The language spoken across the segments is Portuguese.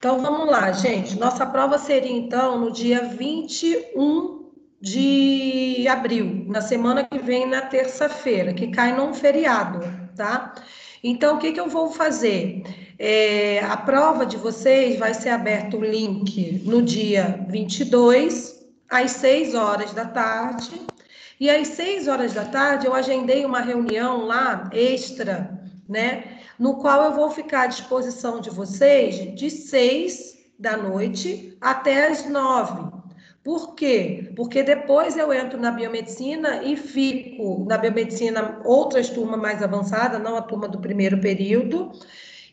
Então, vamos lá, gente. Nossa prova seria, então, no dia 21 de abril, na semana que vem, na terça-feira, que cai num feriado, tá? Então, o que que eu vou fazer? A prova de vocês vai ser aberto o link no dia 22, às 6 horas da tarde. E às 6 horas da tarde, eu agendei uma reunião lá, extra, né? No qual eu vou ficar à disposição de vocês de 6 da noite até as 9. Por quê? Porque depois eu entro na biomedicina e fico na biomedicina outras turmas mais avançadas, não a turma do primeiro período,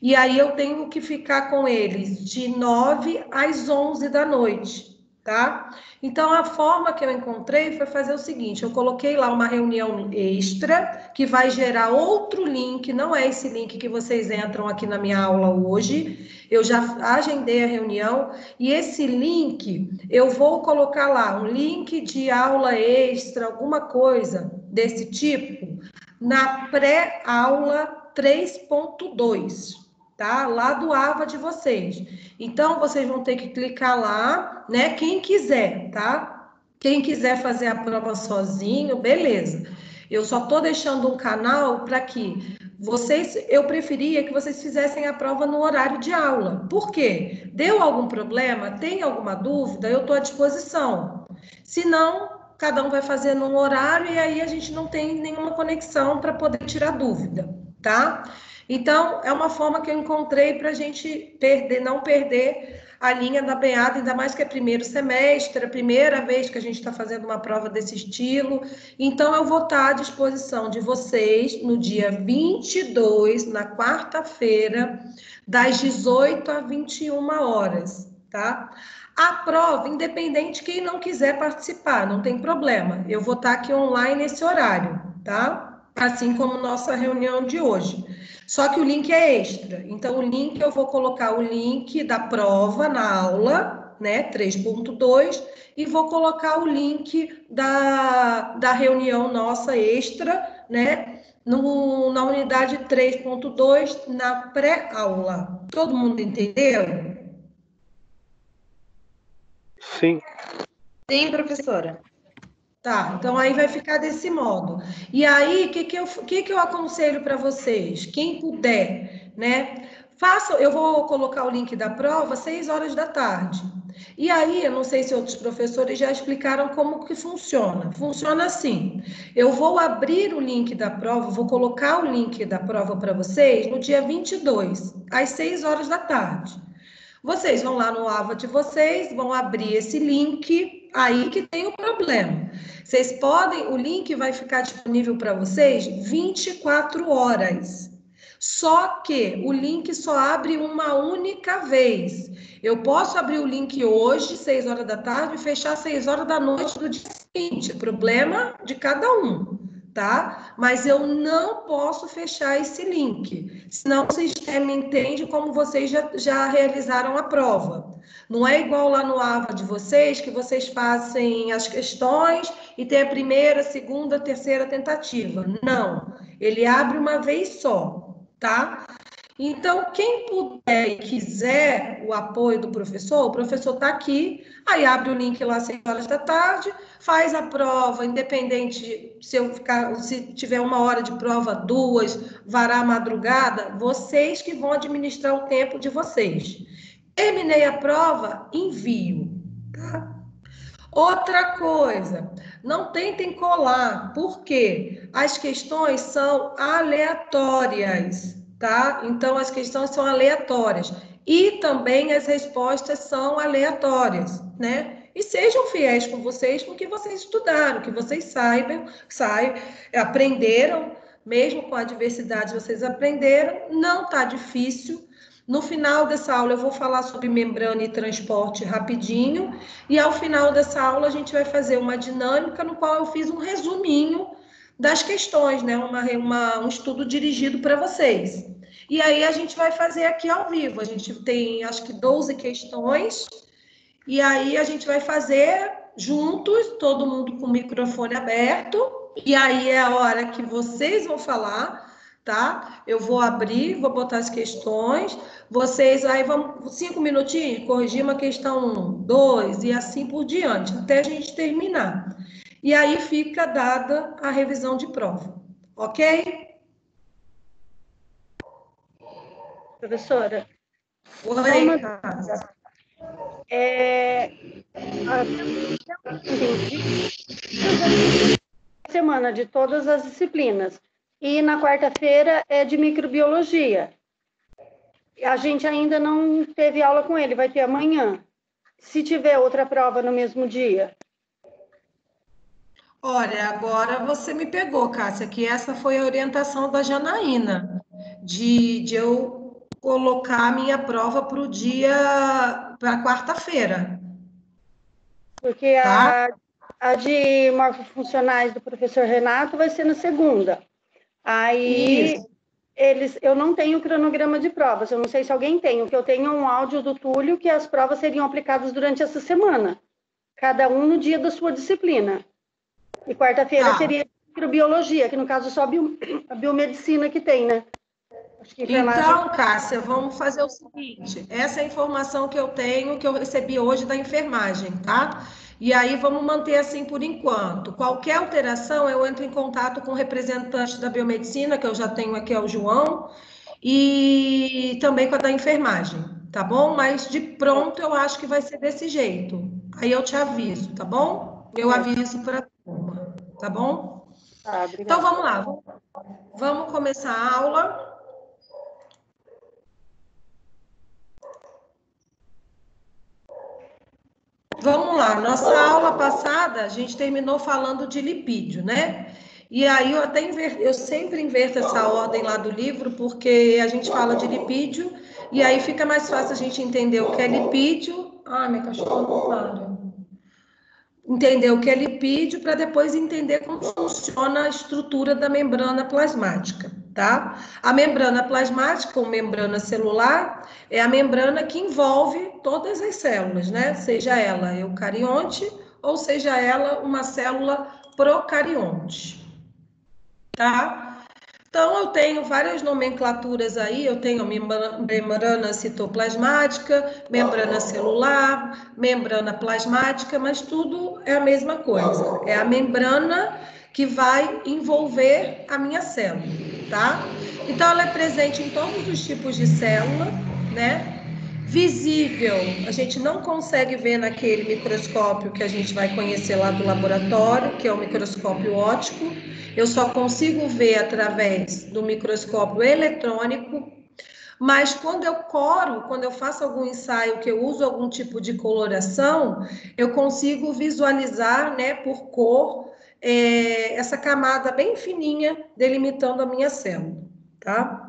e aí eu tenho que ficar com eles de 9 às 11 da noite, tá? Então, a forma que eu encontrei foi fazer o seguinte, eu coloquei lá uma reunião extra, que vai gerar outro link, não é esse link que vocês entram aqui na minha aula hoje, eu já agendei a reunião, e esse link, eu vou colocar lá um link de aula extra, alguma coisa desse tipo, na pré-aula 3.2, tá? Lá do AVA de vocês. Então, vocês vão ter que clicar lá, né? Quem quiser, tá? Quem quiser fazer a prova sozinho, beleza. Eu só tô deixando um canal para que vocês, eu preferia que vocês fizessem a prova no horário de aula. Por quê? Deu algum problema? Tem alguma dúvida? Eu estou à disposição. Se não, cada um vai fazer num horário e aí a gente não tem nenhuma conexão para poder tirar dúvida, tá? Então, é uma forma que eu encontrei para a gente não perder a linha da meada, ainda mais que é primeiro semestre, a primeira vez que a gente está fazendo uma prova desse estilo. Então, eu vou estar à disposição de vocês no dia 22, na quarta-feira, das 18 às 21 horas, tá? A prova, independente quem não quiser participar, não tem problema. Eu vou estar aqui online nesse horário, tá? Assim como nossa reunião de hoje. Só que o link é extra. Então, o link, eu vou colocar o link da prova na aula, né, 3.2, e vou colocar o link da reunião nossa extra, né, na unidade 3.2, na pré-aula. Todo mundo entendeu? Sim. Sim, professora. Tá, então aí vai ficar desse modo. E aí, o que eu aconselho para vocês? Quem puder, né? Eu vou colocar o link da prova às 6 horas da tarde. E aí, eu não sei se outros professores já explicaram como que funciona. Funciona assim: eu vou abrir o link da prova, vou colocar o link da prova para vocês no dia 22, às 6 horas da tarde. Vocês vão lá no AVA de vocês, vão abrir esse link, aí que tem o problema. Vocês podem, o link vai ficar disponível para vocês 24 horas. Só que o link só abre uma única vez. Eu posso abrir o link hoje, 6 horas da tarde, e fechar 6 horas da noite do dia seguinte. Problema de cada um, tá? Mas eu não posso fechar esse link, senão o sistema entende como vocês já realizaram a prova. Não é igual lá no AVA de vocês, que vocês fazem as questões e tem a primeira, segunda, terceira tentativa. Não, ele abre uma vez só, tá? Então, quem puder e quiser o apoio do professor, o professor está aqui, aí abre o link lá às 6 horas da tarde, faz a prova, independente se tiver 1 hora de prova, 2, varar a madrugada, vocês que vão administrar o tempo de vocês. Terminei a prova, envio, tá? Outra coisa, não tentem colar, porque as questões são aleatórias, tá? Então, as questões são aleatórias. E também as respostas são aleatórias, né? E sejam fiéis com vocês, com o que vocês estudaram, que vocês aprenderam, mesmo com a adversidade, vocês aprenderam, não tá difícil. No final dessa aula, eu vou falar sobre membrana e transporte rapidinho, e ao final dessa aula, a gente vai fazer uma dinâmica no qual eu fiz um resuminho das questões, né? Um estudo dirigido para vocês. E aí, a gente vai fazer aqui ao vivo. A gente tem, acho que, 12 questões, e aí a gente vai fazer juntos, todo mundo com o microfone aberto, e aí é a hora que vocês vão falar, tá? Eu vou abrir, vou botar as questões, vocês aí vão 5 minutinhos, corrigir uma questão 1, 2 e assim por diante, até a gente terminar. E aí fica dada a revisão de prova, ok? Professora, Oi, Cássia. Semana de todas as disciplinas. E na quarta-feira é de microbiologia. A gente ainda não teve aula com ele, vai ter amanhã. Se tiver outra prova no mesmo dia. Olha, agora você me pegou, Cássia, que essa foi a orientação da Janaína, de eu colocar a minha prova para quarta-feira. Porque tá? a de morfofuncionais do professor Renato vai ser na segunda. Aí, eu não tenho cronograma de provas, eu não sei se alguém tem. O que eu tenho é um áudio do Túlio que as provas seriam aplicadas durante essa semana. Cada um no dia da sua disciplina. E quarta-feira seria microbiologia, que no caso só a biomedicina que tem, né? Acho que Então, Cássia, vamos fazer o seguinte, essa é a informação que eu tenho, que eu recebi hoje da enfermagem, tá? E aí vamos manter assim por enquanto. Qualquer alteração, eu entro em contato com o representante da biomedicina, que eu já tenho aqui, é o João, e também com a da enfermagem, tá bom? Mas de pronto eu acho que vai ser desse jeito. Aí eu te aviso, tá bom? Eu aviso para a turma, tá bom? Tá, obrigada. Então vamos lá, vamos começar a aula. Vamos lá, nossa aula passada a gente terminou falando de lipídio, né? E aí eu sempre inverto essa ordem lá do livro, porque a gente fala de lipídio e aí fica mais fácil a gente entender o que é lipídio. Ah, minha cachorra não para. Entender o que é lipídio para depois entender como funciona a estrutura da membrana plasmática, tá? A membrana plasmática, ou membrana celular, é a membrana que envolve todas as células, né? Seja ela eucarionte ou seja ela uma célula procarionte, tá? Então, eu tenho várias nomenclaturas aí, eu tenho membrana citoplasmática, membrana celular, membrana plasmática, mas tudo é a mesma coisa. É a membrana que vai envolver a minha célula, tá? Então, ela é presente em todos os tipos de célula, né? Visível, a gente não consegue ver naquele microscópio que a gente vai conhecer lá do laboratório, que é o microscópio óptico. Eu só consigo ver através do microscópio eletrônico, mas quando eu faço algum ensaio que eu uso algum tipo de coloração, eu consigo visualizar, né, por cor, essa camada bem fininha delimitando a minha célula, tá?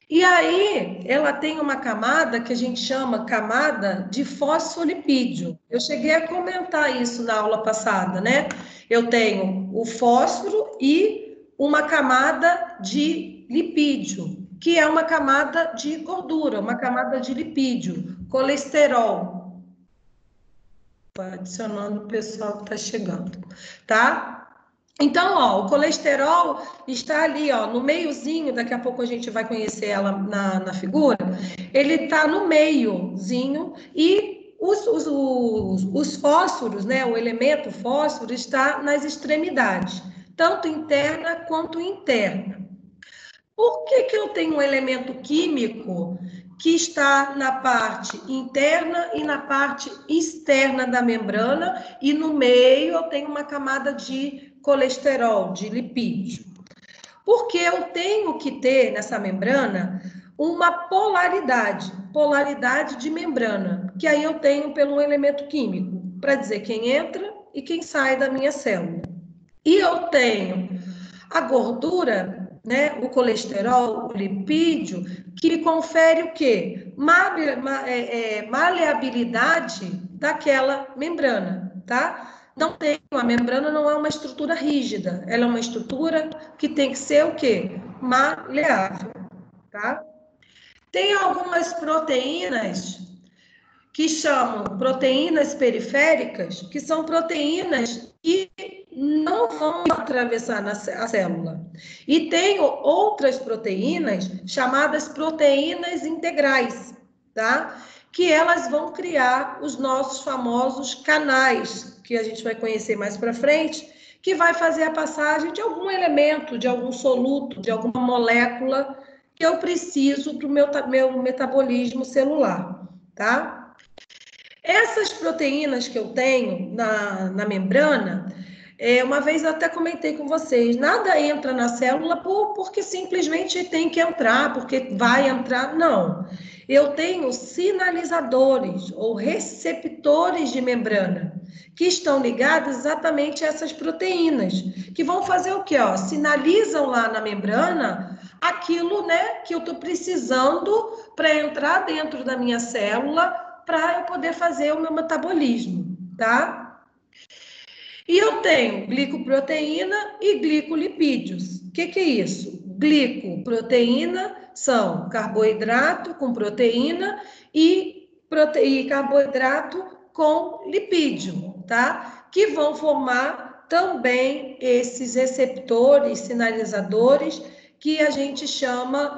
E aí, ela tem uma camada que a gente chama camada de fosfolipídio. Eu cheguei a comentar isso na aula passada, né? Eu tenho o fósforo e uma camada de lipídio, que é uma camada de gordura, uma camada de lipídio, colesterol. Adicionando o pessoal que está chegando, tá? Então, ó, o colesterol está ali, ó, no meiozinho, daqui a pouco a gente vai conhecer ela na figura, ele está no meiozinho e os fósforos, né, o elemento fósforo está nas extremidades, tanto interna quanto interna. Por que eu tenho um elemento químico que está na parte interna e na parte externa da membrana e no meio eu tenho uma camada de colesterol, de lipídio? Porque eu tenho que ter nessa membrana uma polaridade de membrana, que aí eu tenho pelo elemento químico, para dizer quem entra e quem sai da minha célula. E eu tenho a gordura, né, o colesterol, o lipídio, que confere o quê? Maleabilidade daquela membrana, tá? Não tem, a membrana não é uma estrutura rígida, ela é uma estrutura que tem que ser o quê? Maleável, tá? Tem algumas proteínas que chamam proteínas periféricas, que são proteínas que não vão atravessar a célula. E tem outras proteínas chamadas proteínas integrais, tá? Que elas vão criar os nossos famosos canais, que a gente vai conhecer mais para frente, que vai fazer a passagem de algum elemento, de algum soluto, de alguma molécula que eu preciso para o meu metabolismo celular, tá? Essas proteínas que eu tenho na membrana, uma vez eu até comentei com vocês, nada entra na célula porque simplesmente tem que entrar, porque vai entrar, não. Eu tenho sinalizadores ou receptores de membrana, que estão ligados exatamente a essas proteínas, que vão fazer o quê? Ó, sinalizam lá na membrana aquilo, né, que eu estou precisando para entrar dentro da minha célula, para eu poder fazer o meu metabolismo, tá? E eu tenho glicoproteína e glicolipídios. O que é isso? Glicoproteína são carboidrato com proteína e carboidrato com lipídio, tá? Que vão formar também esses receptores, sinalizadores, que a gente chama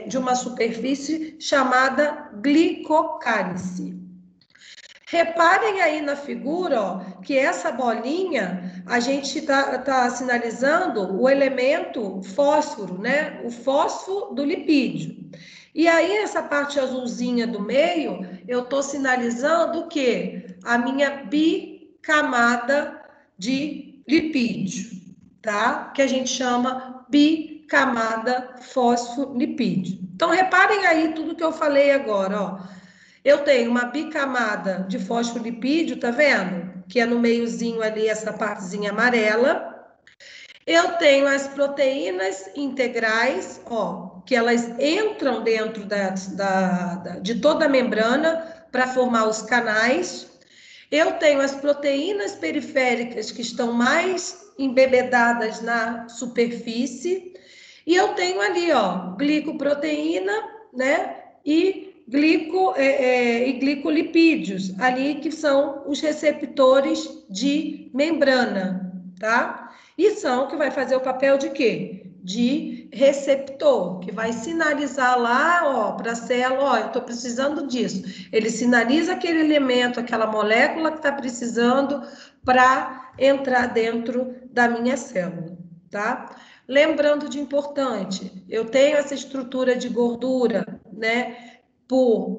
de uma superfície chamada glicocálice. Reparem aí na figura, ó, que essa bolinha, a gente tá sinalizando o elemento fósforo, né? O fósforo do lipídio. E aí, essa parte azulzinha do meio, eu estou sinalizando o quê? A minha bicamada de lipídio, tá? Que a gente chama bicamada fosfolipídio. Então, reparem aí tudo que eu falei agora, ó. Eu tenho uma bicamada de fosfolipídio, tá vendo? Que é no meiozinho ali, essa partezinha amarela. Eu tenho as proteínas integrais, ó, que elas entram dentro de toda a membrana para formar os canais. Eu tenho as proteínas periféricas que estão mais embebedadas na superfície. E eu tenho ali, ó, glicoproteína, né? E glicolipídios, ali que são os receptores de membrana, tá? E são que vai fazer o papel de quê? De receptor, que vai sinalizar lá, ó, para a célula, ó, eu estou precisando disso. Ele sinaliza aquele elemento, aquela molécula que está precisando para entrar dentro da minha célula, tá? Lembrando de importante, eu tenho essa estrutura de gordura, né?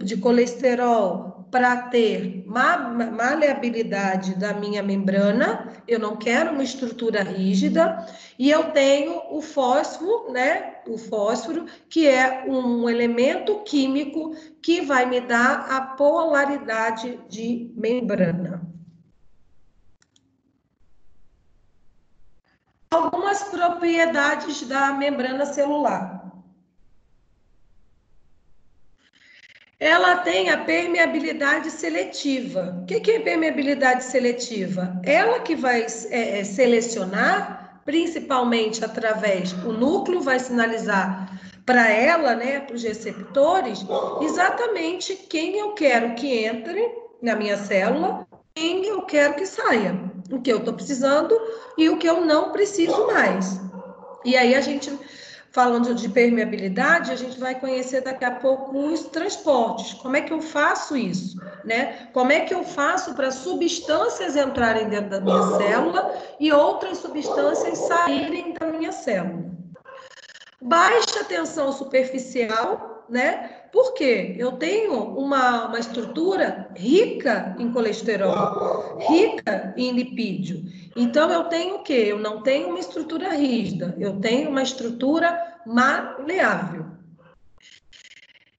De colesterol para ter maleabilidade da minha membrana, eu não quero uma estrutura rígida, e eu tenho o fósforo, né? O fósforo, que é um elemento químico que vai me dar a polaridade de membrana. Algumas propriedades da membrana celular. Ela tem a permeabilidade seletiva. O que é permeabilidade seletiva? Ela que vai selecionar, principalmente através, o núcleo vai sinalizar para ela, né, para os receptores, exatamente quem eu quero que entre na minha célula, quem eu quero que saia, o que eu estou precisando e o que eu não preciso mais. E aí a gente... Falando de permeabilidade, a gente vai conhecer daqui a pouco os transportes. Como é que eu faço isso, né? Como é que eu faço para substâncias entrarem dentro da minha célula e outras substâncias saírem da minha célula? Baixa tensão superficial, né? Porque eu tenho uma estrutura rica em colesterol, rica em lipídio. Então, eu tenho o quê? Eu não tenho uma estrutura rígida, eu tenho uma estrutura maleável.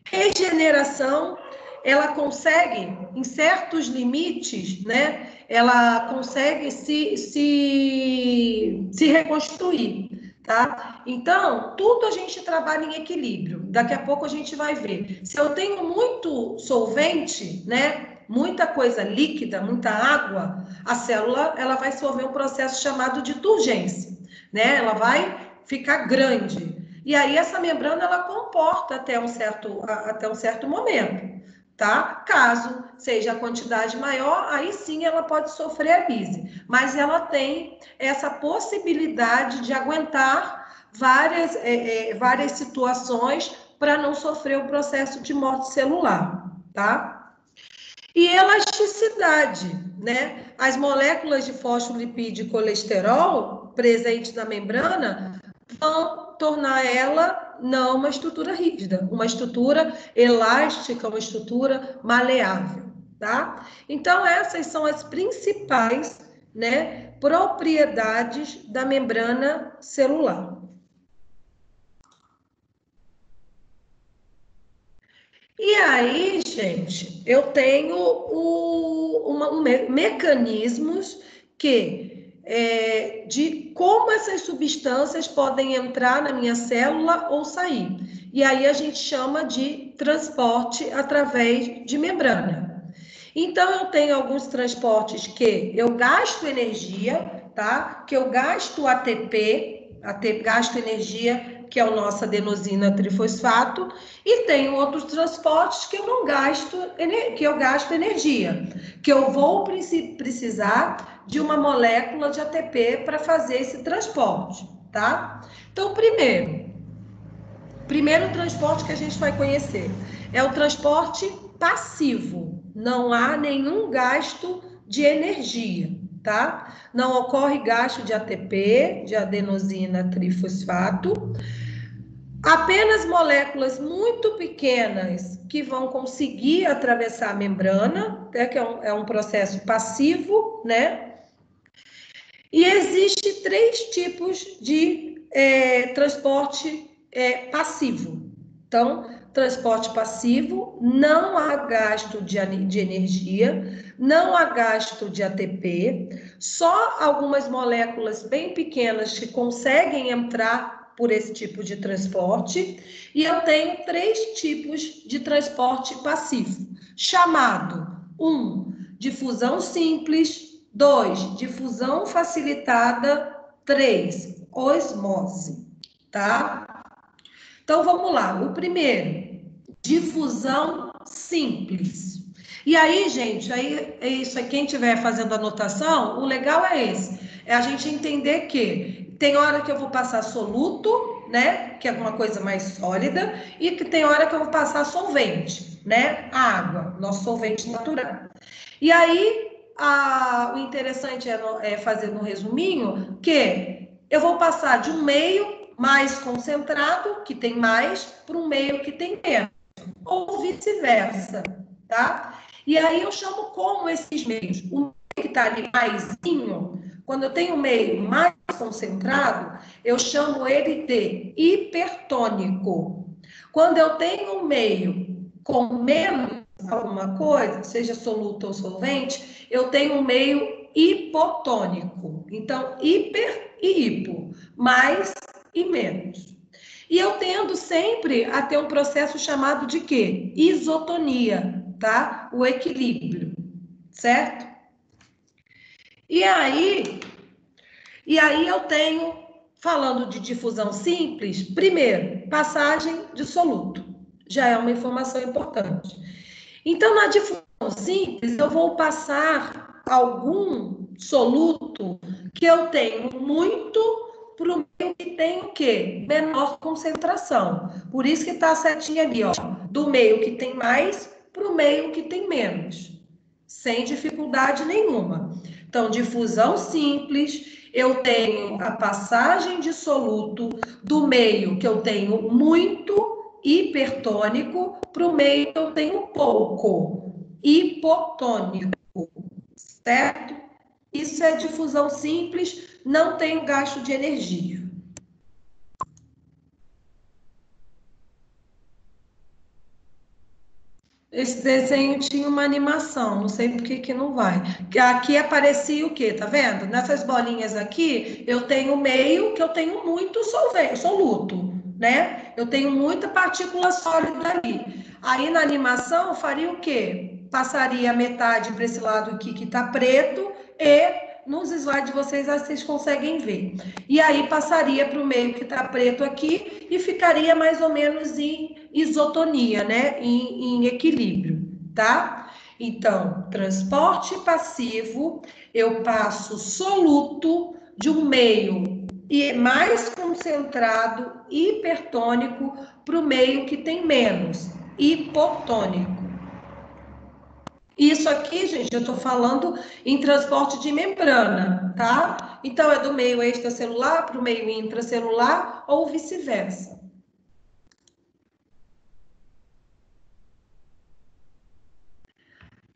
Regeneração, ela consegue, em certos limites, né? Ela consegue se reconstruir. Tá? Então, tudo a gente trabalha em equilíbrio. Daqui a pouco a gente vai ver. Se eu tenho muito solvente, né, muita coisa líquida, muita água, a célula ela vai sofrer um processo chamado de turgência, né? Ela vai ficar grande. E aí essa membrana ela comporta até um certo momento. tá? Caso seja a quantidade maior, aí sim ela pode sofrer a bise, mas ela tem essa possibilidade de aguentar várias situações para não sofrer o processo de morte celular, tá? E elasticidade, né? As moléculas de fosfolipídio e colesterol presentes na membrana vão tornar ela não uma estrutura rígida, uma estrutura elástica, uma estrutura maleável, tá? Então, essas são as principais, né, propriedades da membrana celular. E aí, gente, eu tenho mecanismos de como essas substâncias podem entrar na minha célula ou sair. E aí a gente chama de transporte através de membrana. Então, eu tenho alguns transportes que eu gasto energia, tá? Que eu gasto ATP, gasto energia, que é o nosso adenosina trifosfato, e tem outros transportes que eu não gasto, que eu gasto energia, que eu vou precisar de uma molécula de ATP para fazer esse transporte, tá? Então, primeiro transporte que a gente vai conhecer é o transporte passivo. Não há nenhum gasto de energia, tá? Não ocorre gasto de ATP, de adenosina trifosfato. Apenas moléculas muito pequenas que vão conseguir atravessar a membrana, né, que é um processo passivo, né? E existe 3 tipos de transporte passivo. Então, transporte passivo, não há gasto de energia, não há gasto de ATP, só algumas moléculas bem pequenas que conseguem entrar por esse tipo de transporte, e eu tenho 3 tipos de transporte passivo, chamado 1, difusão simples, 2, difusão facilitada, 3, osmose, tá? Então, vamos lá. O primeiro, difusão simples. E aí, gente, aí é isso aí, quem estiver fazendo anotação, o legal é esse, é a gente entender que tem hora que eu vou passar soluto, né, que é alguma coisa mais sólida, e que tem hora que eu vou passar solvente, né, água, nosso solvente natural. E aí, o interessante é fazer um resuminho, que eu vou passar de um meio mais concentrado, que tem mais, para um meio que tem menos, ou vice-versa, tá? E aí eu chamo como esses meios. O meio que está ali maisinho, quando eu tenho um meio mais concentrado, eu chamo ele de hipertônico. Quando eu tenho um meio com menos alguma coisa, seja soluto ou solvente, eu tenho um meio hipotônico. Então, hiper e hipo, mais e menos. E eu tendo sempre a ter um processo chamado de quê? Isotonia, tá? O equilíbrio, certo? E aí eu tenho, falando de difusão simples, primeiro, passagem de soluto. Já é uma informação importante. Então, na difusão simples, eu vou passar algum soluto que eu tenho muito para o meio que tem o quê? Menor concentração. Por isso que está a setinha ali, ó, do meio que tem mais para o meio que tem menos. Sem dificuldade nenhuma. Então, difusão simples, eu tenho a passagem de soluto do meio que eu tenho muito hipertônico para o meio que eu tenho pouco hipotônico, certo? Isso é difusão simples, não tem gasto de energia. Esse desenho tinha uma animação, não sei por que não vai. Aqui aparecia o quê? Tá vendo? Nessas bolinhas aqui, eu tenho meio que eu tenho muito soluto, né? Eu tenho muita partícula sólida ali. Aí na animação faria o quê? Passaria a metade para esse lado aqui que tá preto e nos slides vocês conseguem ver. E aí passaria para o meio que está preto aqui e ficaria mais ou menos em isotonia, né? Em equilíbrio, tá? Então, transporte passivo, eu passo soluto de um meio e mais concentrado, hipertônico, para o meio que tem menos, hipotônico. Isso aqui, gente, eu estou falando em transporte de membrana, tá? Então, é do meio extracelular para o meio intracelular ou vice-versa.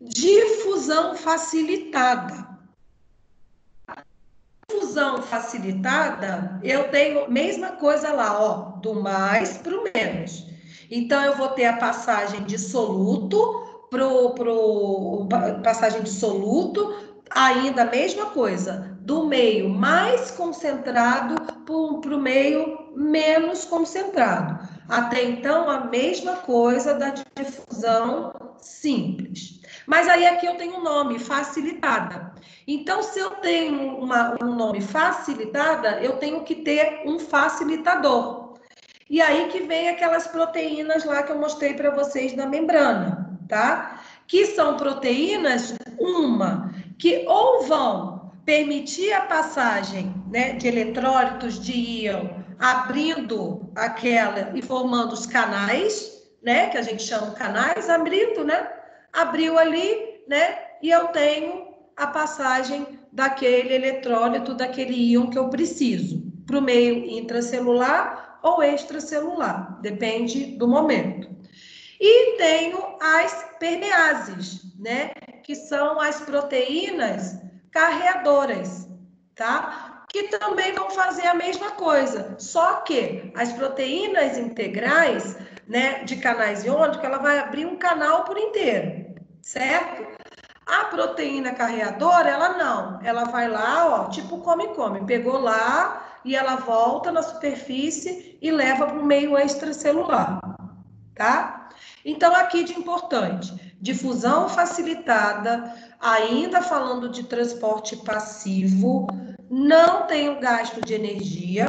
Difusão facilitada. Difusão facilitada, eu tenho mesma coisa lá, ó, do mais para o menos. Então, eu vou ter a passagem de soluto passagem de soluto, ainda a mesma coisa, do meio mais concentrado para o meio menos concentrado. Até então, a mesma coisa da difusão simples. Mas aí aqui eu tenho um nome, facilitada. Então, se eu tenho um nome facilitada, eu tenho que ter um facilitador. E aí que vem aquelas proteínas lá que eu mostrei para vocês na membrana, tá? Que são proteínas, que ou vão permitir a passagem, né, de eletrólitos de íon, abrindo aquela e formando os canais, né, que a gente chama canais, abrindo, né? Abriu ali, né? E eu tenho a passagem daquele eletrólito, daquele íon que eu preciso, para o meio intracelular ou extracelular, depende do momento. E tenho as permeases, né? Que são as proteínas carreadoras, tá? Que também vão fazer a mesma coisa, só que as proteínas integrais, né, de canais iônicos, ela vai abrir um canal por inteiro, certo? A proteína carreadora, ela não. Ela vai lá, ó, tipo come-come. Pegou lá e ela volta na superfície e leva para o meio extracelular, tá? Então, aqui de importante, difusão facilitada, ainda falando de transporte passivo, não tem o gasto de energia,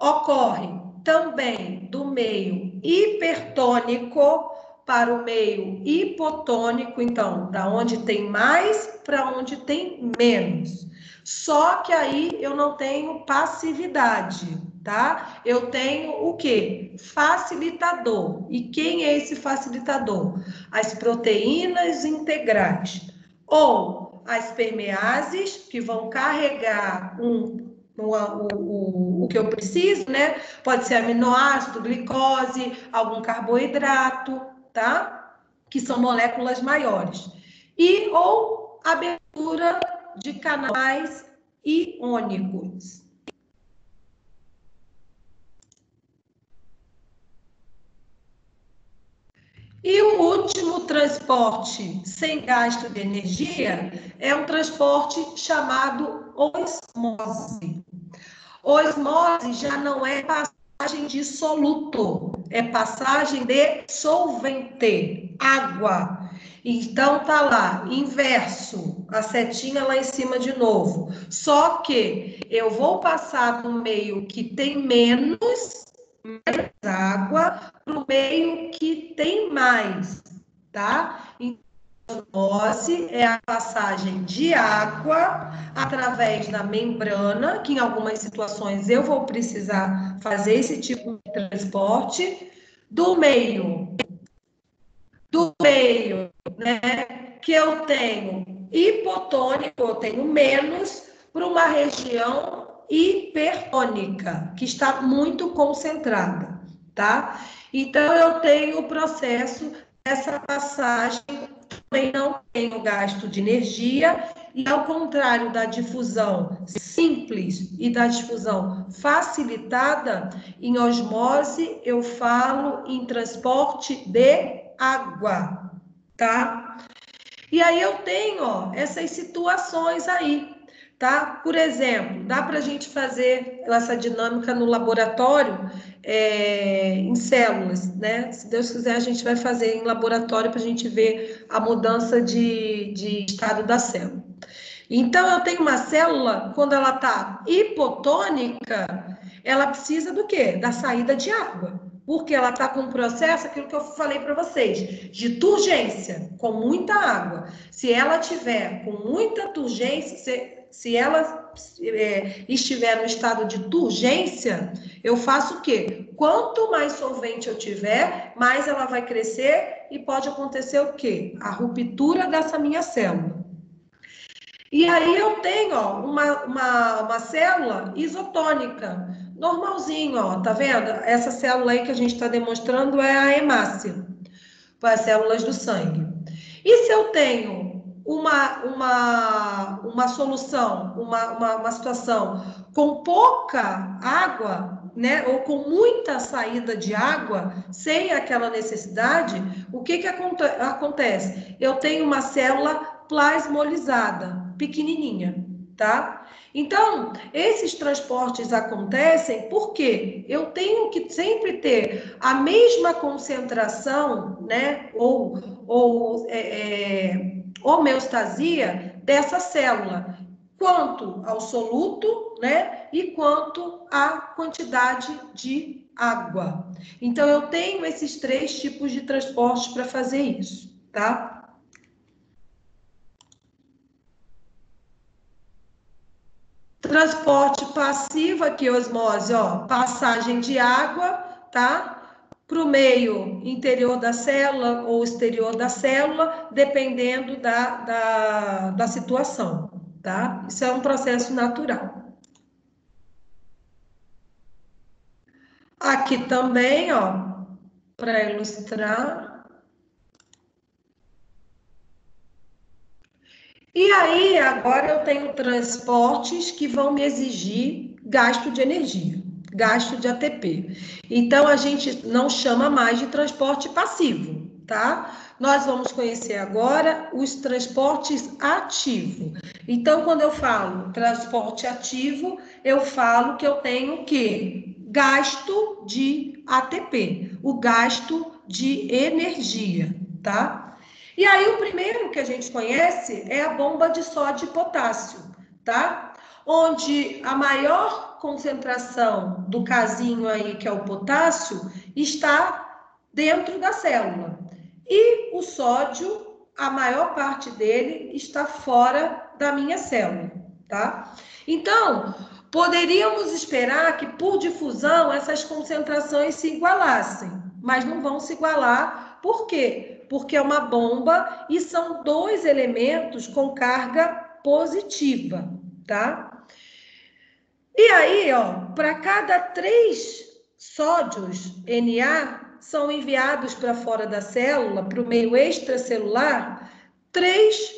ocorre também do meio hipertônico para o meio hipotônico, então, da onde tem mais para onde tem menos. Só que aí eu não tenho passividade, tá? Eu tenho o quê? Facilitador. E quem é esse facilitador? As proteínas integrais ou as permeases, que vão carregar o que eu preciso, né? Pode ser aminoácido, glicose, algum carboidrato, tá? Que são moléculas maiores. E ou abertura de canais iônicos. E o último transporte sem gasto de energia é um transporte chamado osmose. Osmose já não é passagem de soluto, é passagem de solvente, água. Então, tá lá, inverso, a setinha lá em cima de novo. Só que eu vou passar no meio que tem menos água para o meio que tem mais, tá? Então, osmose é a passagem de água através da membrana, que em algumas situações eu vou precisar fazer esse tipo de transporte, do meio, né, que eu tenho hipotônico, eu tenho menos, para uma região hipertônica, que está muito concentrada, tá? Então, eu tenho o processo dessa passagem, também não tenho gasto de energia, e ao contrário da difusão simples e da difusão facilitada, em osmose eu falo em transporte de água, tá? E aí eu tenho, ó, essas situações aí, tá? Por exemplo, dá para a gente fazer essa dinâmica no laboratório em células, né? Se Deus quiser, a gente vai fazer em laboratório para a gente ver a mudança de estado da célula. Então, eu tenho uma célula, quando ela está hipotônica, ela precisa do quê? Da saída de água, porque ela está com um processo, aquilo que eu falei para vocês, de turgência, com muita água. Se ela tiver com muita turgência, se ela estiver no estado de turgência, eu faço o quê? Quanto mais solvente eu tiver, mais ela vai crescer e pode acontecer o quê? A ruptura dessa minha célula. E aí eu tenho, ó, uma célula isotônica, normalzinho, ó, tá vendo? Essa célula aí que a gente está demonstrando é a hemácia, as células do sangue. E se eu tenho uma solução, uma situação com pouca água, né, ou com muita saída de água, sem aquela necessidade, o que acontece? Eu tenho uma célula plasmolizada, pequenininha, tá? Então, esses transportes acontecem porque eu tenho que sempre ter a mesma concentração, né, ou homeostasia dessa célula, quanto ao soluto, né, e quanto à quantidade de água. Então, eu tenho esses 3 tipos de transporte para fazer isso, tá? Transporte passivo, aqui, osmose, ó, passagem de água, tá? Para o meio interior da célula ou exterior da célula, dependendo da situação, tá? Isso é um processo natural. Aqui também, ó, para ilustrar. E aí, agora eu tenho transportes que vão me exigir gasto de energia, gasto de ATP. Então, a gente não chama mais de transporte passivo, tá? Nós vamos conhecer agora os transportes ativos. Então, quando eu falo transporte ativo, eu falo que eu tenho o quê? Gasto de ATP, o gasto de energia, tá? E aí, o primeiro que a gente conhece é a bomba de sódio e potássio, tá? Onde a maior concentração do casinho aí, que é o potássio, está dentro da célula. E o sódio, a maior parte dele está fora da minha célula, tá? Então, poderíamos esperar que, por difusão, essas concentrações se igualassem, mas não vão se igualar. Por quê? Porque é uma bomba e são 2 elementos com carga positiva, tá? E aí, ó, para cada 3 sódios Na são enviados para fora da célula, para o meio extracelular, 3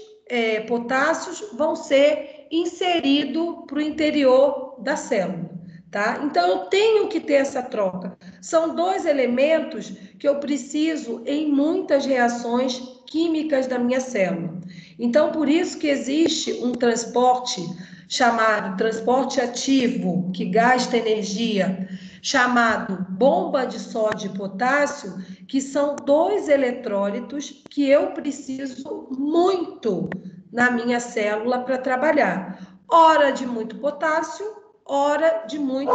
potássios vão ser inseridos para o interior da célula, tá? Então, eu tenho que ter essa troca. São 2 elementos que eu preciso em muitas reações químicas da minha célula. Então, por isso que existe um transporte chamado transporte ativo, que gasta energia, chamado bomba de sódio e potássio, que são 2 eletrólitos que eu preciso muito na minha célula para trabalhar. Ora de muito potássio, ora de muito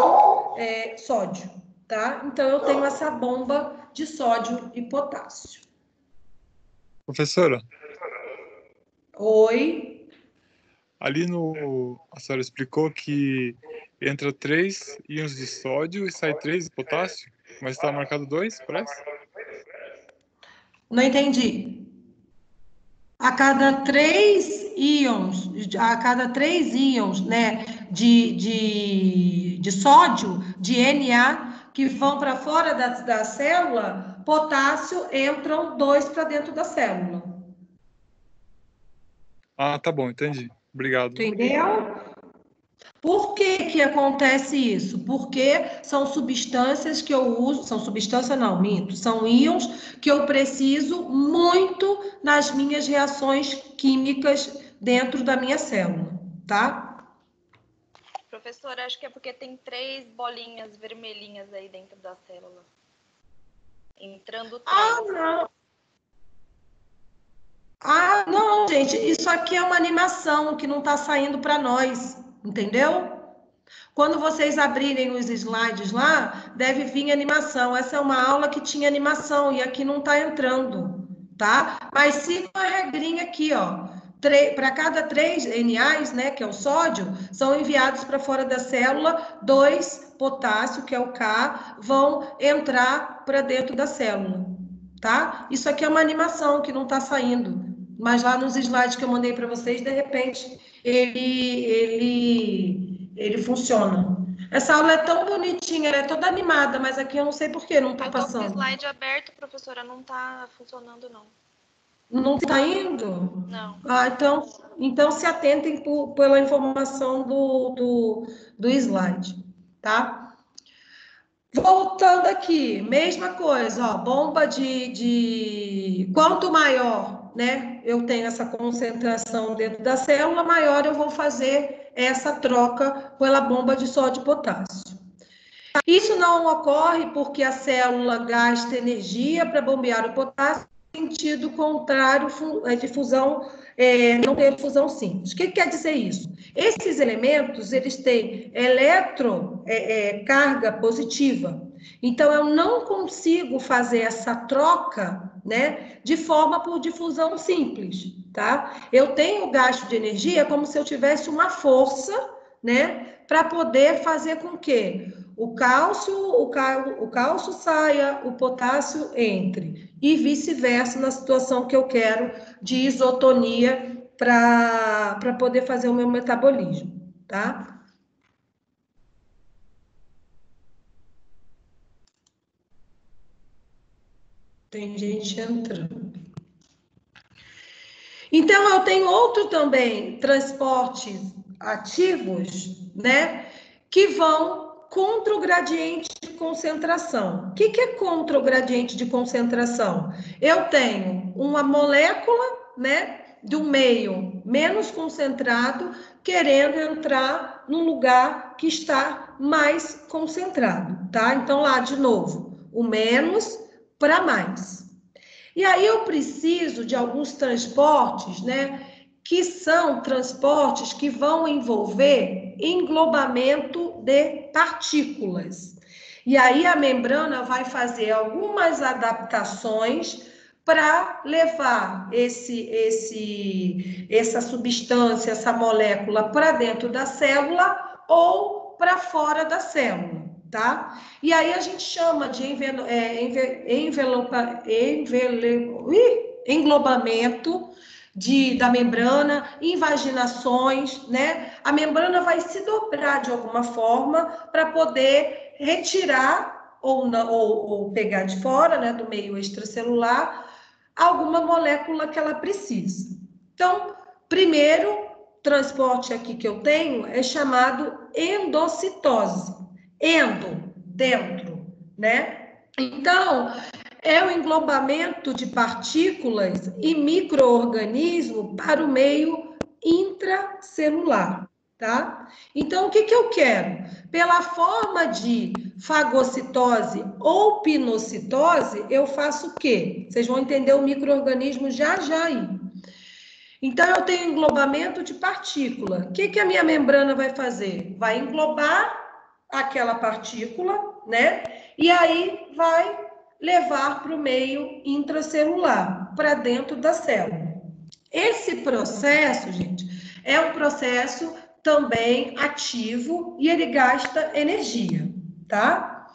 sódio, tá? Então, eu tenho essa bomba de sódio e potássio. Professora? Oi? Ali a senhora explicou que entra 3 íons de sódio e sai 3 de potássio, mas está marcado 2, parece? Não entendi. A cada 3 íons, né, de sódio, de Na, que vão para fora da célula, potássio, entram 2 para dentro da célula. Ah, tá bom, entendi. Obrigado. Entendeu? Por que acontece isso? Porque são substâncias que eu uso, são íons que eu preciso muito nas minhas reações químicas dentro da minha célula, tá? Professora, acho que é porque tem 3 bolinhas vermelhinhas aí dentro da célula. Entrando 3. Ah, não. Ah, não, gente, isso aqui é uma animação que não está saindo para nós, entendeu? Quando vocês abrirem os slides lá, deve vir animação. Essa é uma aula que tinha animação e aqui não está entrando, tá? Mas siga a regrinha aqui, ó. Para cada 3 NAs, né, que é o sódio, são enviados para fora da célula, 2 potássio, que é o K, vão entrar para dentro da célula, tá? Isso aqui é uma animação que não está saindo, mas lá nos slides que eu mandei para vocês, de repente, ele funciona. Essa aula é tão bonitinha, ela é toda animada, mas aqui eu não sei por que não está passando. Eu tô com o slide aberto, professora, não está funcionando, não. Não está indo? Não. Ah, então se atentem pela informação do slide, tá? Voltando aqui, mesma coisa, ó, bomba quanto maior, né, eu tenho essa concentração dentro da célula, maior eu vou fazer essa troca pela bomba de sódio e potássio. Isso não ocorre porque a célula gasta energia para bombear o potássio em sentido contrário de fusão, não ter fusão simples. O que quer dizer isso? Esses elementos, eles têm carga positiva. Então, eu não consigo fazer essa troca, né, de forma por difusão simples, tá? Eu tenho gasto de energia como se eu tivesse uma força, né, para poder fazer com que o cálcio saia, o potássio entre, e vice-versa na situação que eu quero de isotonia para poder fazer o meu metabolismo, tá? Tem gente entrando. Então, eu tenho outro também, transportes ativos, né, que vão contra o gradiente de concentração. O que é contra o gradiente de concentração? Eu tenho uma molécula, né, de um meio menos concentrado, querendo entrar num lugar que está mais concentrado, tá? Então, lá, de novo, o menos para mais. E aí eu preciso de alguns transportes, né, que são transportes que vão envolver englobamento de partículas. E aí a membrana vai fazer algumas adaptações para levar essa substância, essa molécula para dentro da célula ou para fora da célula, tá? E aí a gente chama de englobamento da membrana, invaginações, né? A membrana vai se dobrar de alguma forma para poder retirar ou pegar de fora, né, do meio extracelular, alguma molécula que ela precisa. Então, primeiro transporte aqui que eu tenho é chamado endocitose. Endo, dentro, né? Então, é o englobamento de partículas e micro-organismos para o meio intracelular, tá? Então, o que eu quero? Pela forma de fagocitose ou pinocitose, eu faço o quê? Vocês vão entender o micro-organismo já aí. Então, eu tenho englobamento de partícula. O que a minha membrana vai fazer? Vai englobar aquela partícula, né? E aí vai levar para o meio intracelular, para dentro da célula. Esse processo, gente, é um processo também ativo e ele gasta energia, tá?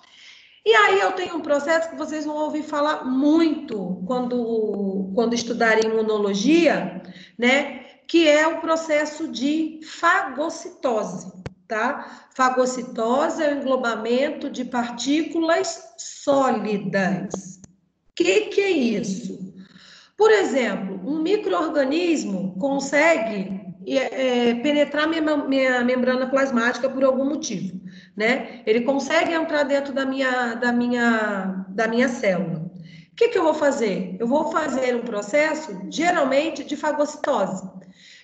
E aí eu tenho um processo que vocês vão ouvir falar muito quando estudarem imunologia, né? Que é o processo de fagocitose, tá? Fagocitose é o englobamento de partículas sólidas. O que é isso? Por exemplo, um micro-organismo consegue penetrar minha membrana plasmática por algum motivo, né? Ele consegue entrar dentro da minha célula. O que eu vou fazer? Eu vou fazer um processo, geralmente, de fagocitose,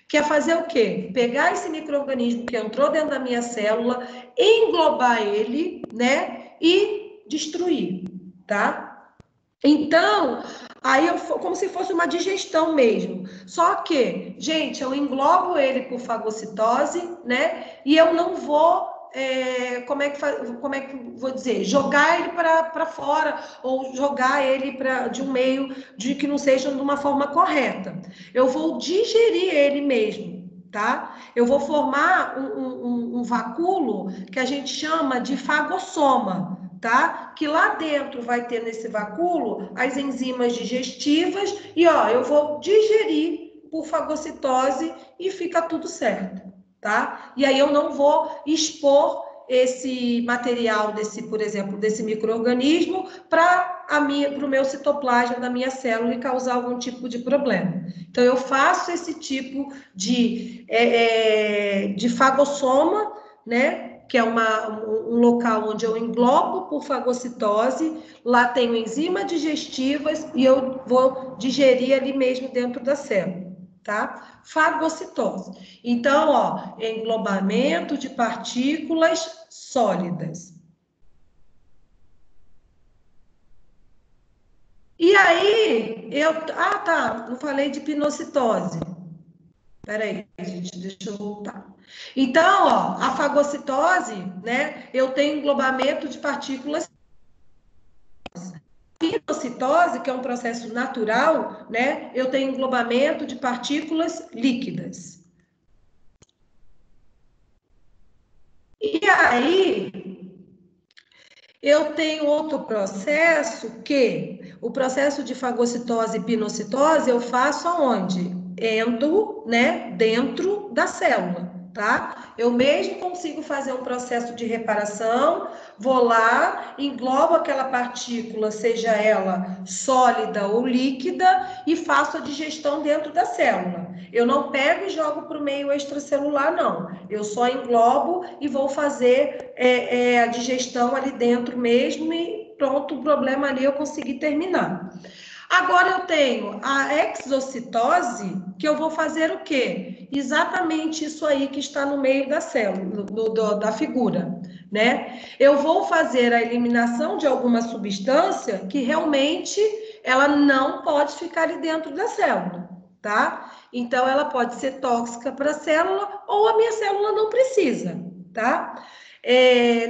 que é fazer o quê? Pegar esse micro-organismo que entrou dentro da minha célula, englobar ele, né? E destruir, tá? Então, aí como se fosse uma digestão mesmo. Só que, gente, eu englobo ele por fagocitose, né? E eu não vou como é que vou dizer, jogar ele para fora ou jogar ele de um meio de que não seja de uma forma correta. Eu vou digerir ele mesmo, tá? Eu vou formar um vacúolo que a gente chama de fagossoma, tá? Que lá dentro vai ter nesse vacúolo as enzimas digestivas e, ó, eu vou digerir por fagocitose e fica tudo certo, tá? E aí eu não vou expor esse material por exemplo, desse micro-organismo para o meu citoplasma da minha célula e causar algum tipo de problema. Então, eu faço esse tipo de fagossoma, né? Que é um local onde eu englobo por fagocitose, lá tenho enzimas digestivas e eu vou digerir ali mesmo dentro da célula, tá? Fagocitose. Então, ó, englobamento de partículas sólidas. E aí, não falei de pinocitose. Peraí, gente, deixa eu voltar. Então, ó, a fagocitose, né? Eu tenho englobamento de partículas. Pinocitose, que é um processo natural, né? Eu tenho englobamento de partículas líquidas. E aí, eu tenho outro processo o processo de fagocitose e pinocitose eu faço aonde? Dentro da célula, tá? Eu mesmo consigo fazer um processo de reparação, vou lá, englobo aquela partícula, seja ela sólida ou líquida, e faço a digestão dentro da célula. Eu não pego e jogo para o meio extracelular, não. Eu só englobo e vou fazer a digestão ali dentro mesmo e pronto, o problema ali eu consegui terminar. Agora eu tenho a exocitose, que eu vou fazer o quê? Exatamente isso aí que está no meio da célula, da figura, né? Eu vou fazer a eliminação de alguma substância que realmente ela não pode ficar ali dentro da célula, tá? Então, ela pode ser tóxica para a célula ou a minha célula não precisa, tá?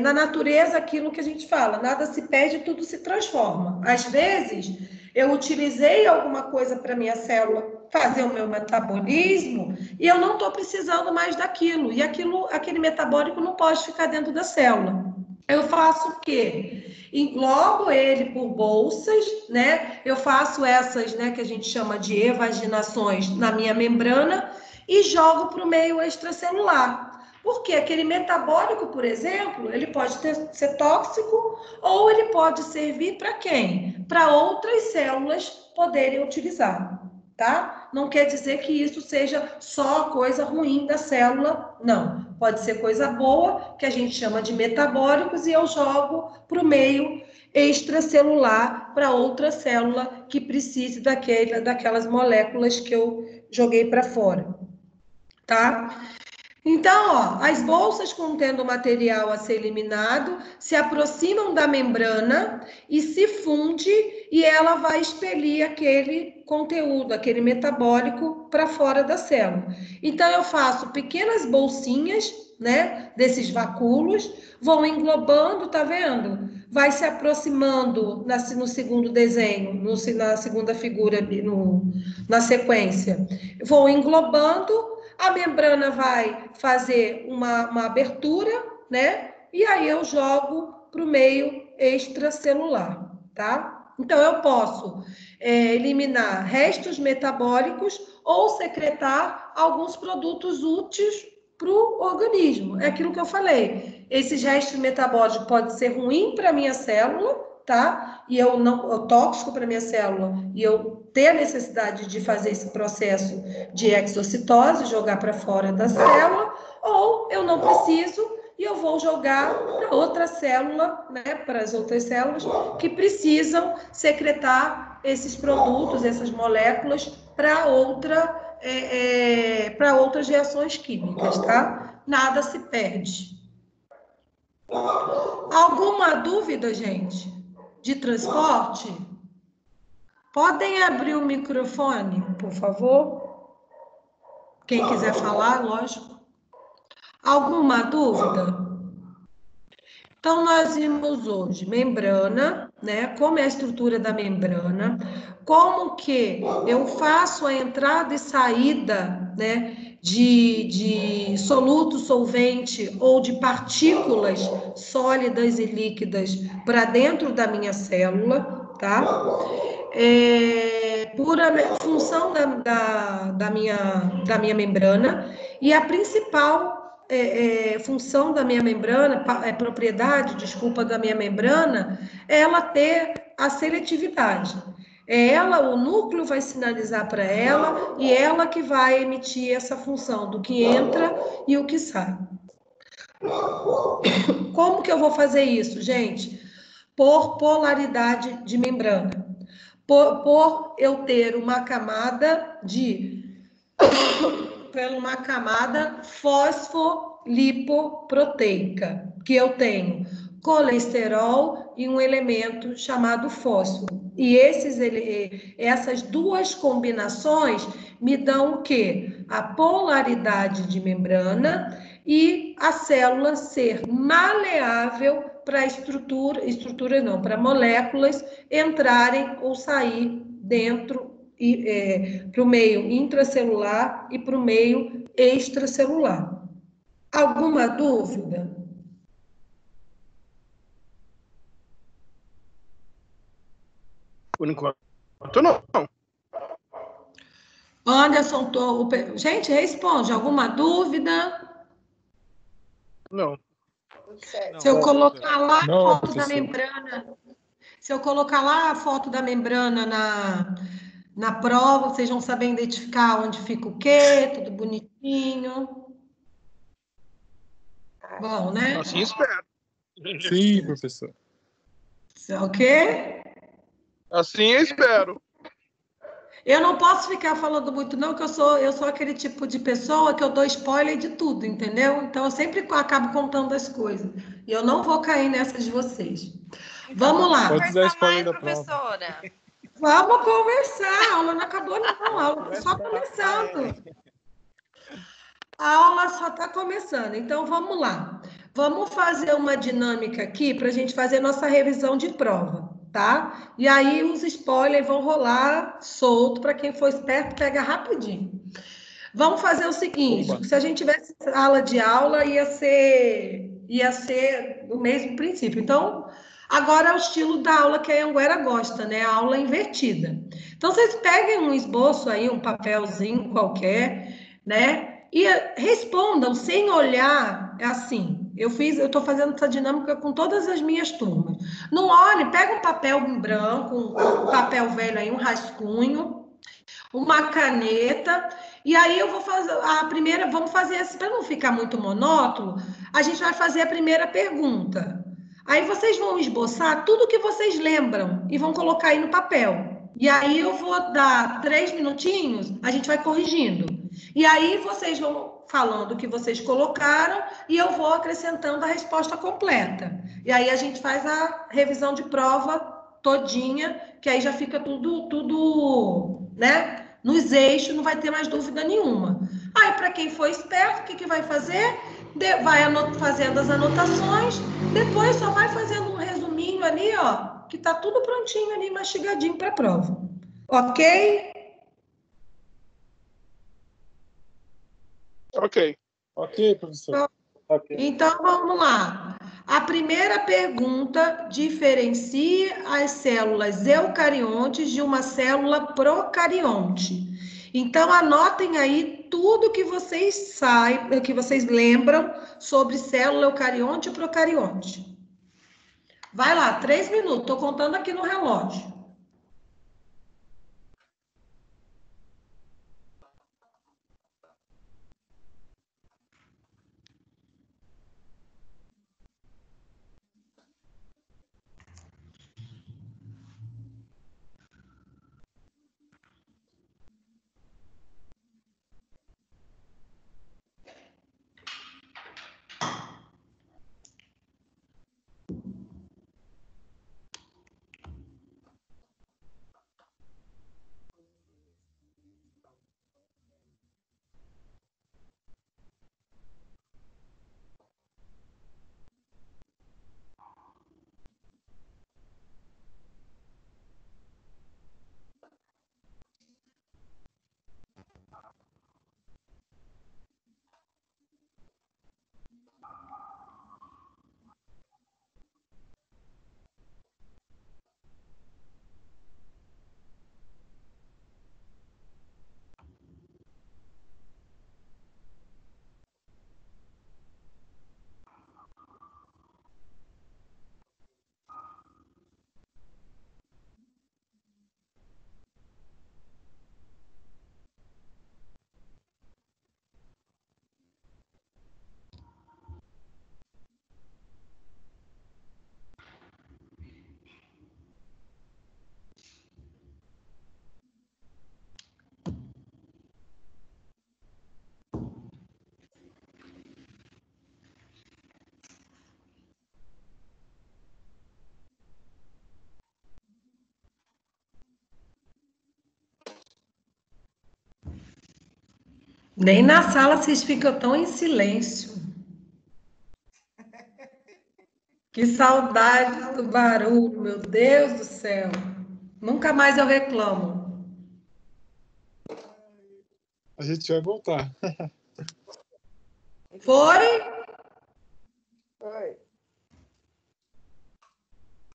Na natureza, aquilo que a gente fala, nada se perde, tudo se transforma. Às vezes, eu utilizei alguma coisa para minha célula fazer o meu metabolismo e eu não estou precisando mais daquilo. E aquele metabólico não pode ficar dentro da célula. Eu faço o quê? Englobo ele por bolsas, né? Eu faço essas, né, que a gente chama de evaginações na minha membrana e jogo para o meio extracelular. Porque aquele metabólico, por exemplo, ele pode ser tóxico ou ele pode servir para quem? Para outras células poderem utilizar, tá? Não quer dizer que isso seja só coisa ruim da célula, não. Pode ser coisa boa, que a gente chama de metabólicos, e eu jogo para o meio extracelular, para outra célula que precise daquelas moléculas que eu joguei para fora, tá? Então, ó, as bolsas contendo material a ser eliminado se aproximam da membrana e se funde e ela vai expelir aquele conteúdo, aquele metabólico para fora da célula. Então, eu faço pequenas bolsinhas, né, desses vacúolos, vão englobando, tá vendo? Vai se aproximando no segundo desenho, na segunda figura, na sequência. Vou englobando. A membrana vai fazer uma abertura, né? E aí eu jogo para o meio extracelular, tá? Então, eu posso eliminar restos metabólicos ou secretar alguns produtos úteis para o organismo. É aquilo que eu falei. Esses restos metabólicos podem ser ruins para a minha célula, tá? E tóxico para minha célula, e eu ter a necessidade de fazer esse processo de exocitose, jogar para fora da célula, ou eu não preciso e eu vou jogar para outra célula, né, para as outras células que precisam secretar esses produtos, essas moléculas para outras reações químicas, tá? Nada se perde. Alguma dúvida, gente? De transporte? Podem abrir o microfone, por favor? Quem quiser falar, lógico. Alguma dúvida? Então, nós vimos hoje membrana, né? Como é a estrutura da membrana, como que eu faço a entrada e saída, né? De soluto, solvente ou de partículas sólidas e líquidas para dentro da minha célula, tá? Por a função da minha membrana, e a principal função da minha membrana, propriedade, desculpa, da minha membrana, é ela ter a seletividade. É ela, o núcleo vai sinalizar para ela, e ela que vai emitir essa função do que entra e o que sai. Como que eu vou fazer isso, gente? Por polaridade de membrana. Por eu ter uma camada uma camada fosfolipoproteica, que eu tenho colesterol e um elemento chamado fósforo. E essas duas combinações me dão o quê? A polaridade de membrana e a célula ser maleável para estrutura não, para moléculas entrarem ou sair dentro para o meio intracelular e para o meio extracelular. Alguma dúvida? Por enquanto, não. Anderson, gente, responde. Alguma dúvida? Não. Se eu colocar lá a Não, foto da professor. membrana, se eu colocar lá a foto da membrana na prova, vocês vão saber identificar onde fica o quê, tudo bonitinho. Bom, né? Assim espero. Sim, professor. O quê? Assim eu espero. Eu não posso ficar falando muito, não, que eu sou aquele tipo de pessoa que eu dou spoiler de tudo, entendeu? Então, eu sempre acabo contando as coisas. E eu não vou cair nessas de vocês. Então, Vamos lá. Pode dar conversar spoiler mais, da prova. professora. Vamos conversar. A aula não acabou, não. A aula está só começando. A aula só está começando. Então, vamos lá. Vamos fazer uma dinâmica aqui para a gente fazer nossa revisão de prova, tá? E aí, os spoilers vão rolar solto. Para quem for esperto, pega rapidinho. Vamos fazer o seguinte: Oba. se a gente tivesse sala de aula, ia ser do mesmo princípio. Então, agora é o estilo da aula que a Anguera gosta, né? A aula invertida. Então, vocês peguem um esboço aí, um papelzinho qualquer, né? E respondam sem olhar, assim. Eu estou fazendo essa dinâmica com todas as minhas turmas. Não olhe, pega um papel branco, um papel velho aí, um rascunho, uma caneta, e aí eu vou fazer a primeira, vamos fazer assim, para não ficar muito monótono, a gente vai fazer a primeira pergunta. Aí vocês vão esboçar tudo que vocês lembram e vão colocar aí no papel. E aí eu vou dar 3 minutinhos, a gente vai corrigindo. E aí vocês vão falando o que vocês colocaram e eu vou acrescentando a resposta completa. E aí a gente faz a revisão de prova todinha, que aí já fica tudo, né? Nos eixos, não vai ter mais dúvida nenhuma. Aí, para quem for esperto, o que vai fazer? Vai fazendo as anotações, depois só vai fazendo um resuminho ali, ó, que tá tudo prontinho ali, mastigadinho para a prova. Ok? Ok. Ok, professor. Ok. Então, vamos lá. A primeira pergunta: diferencie as células eucariontes de uma célula procarionte. Então, anotem aí tudo que vocês que vocês lembram sobre célula eucarionte e procarionte. Vai lá, 3 minutos. Estou contando aqui no relógio. Nem na sala vocês ficam tão em silêncio. Que saudade do barulho, meu Deus do céu. Nunca mais eu reclamo. A gente vai voltar. Foi?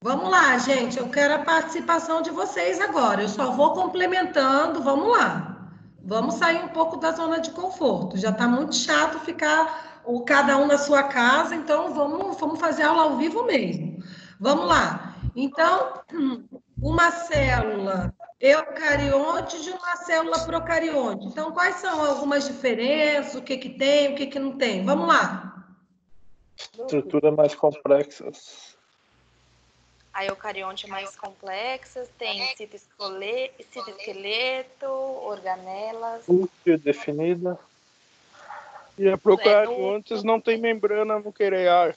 Vamos lá, gente. Eu quero a participação de vocês agora. Eu só vou complementando. Vamos lá. Vamos sair um pouco da zona de conforto. Já está muito chato ficar cada um na sua casa, então vamos fazer aula ao vivo mesmo. Vamos lá. Então, uma célula eucarionte de uma célula procarionte. Então, quais são algumas diferenças? O que tem, o que não tem? Vamos lá. Estrutura mais complexas. A eucarionte mais complexa, tem citoesqueleto, organelas. Núcleo definida. E a procariontes não tem membrana nuclear.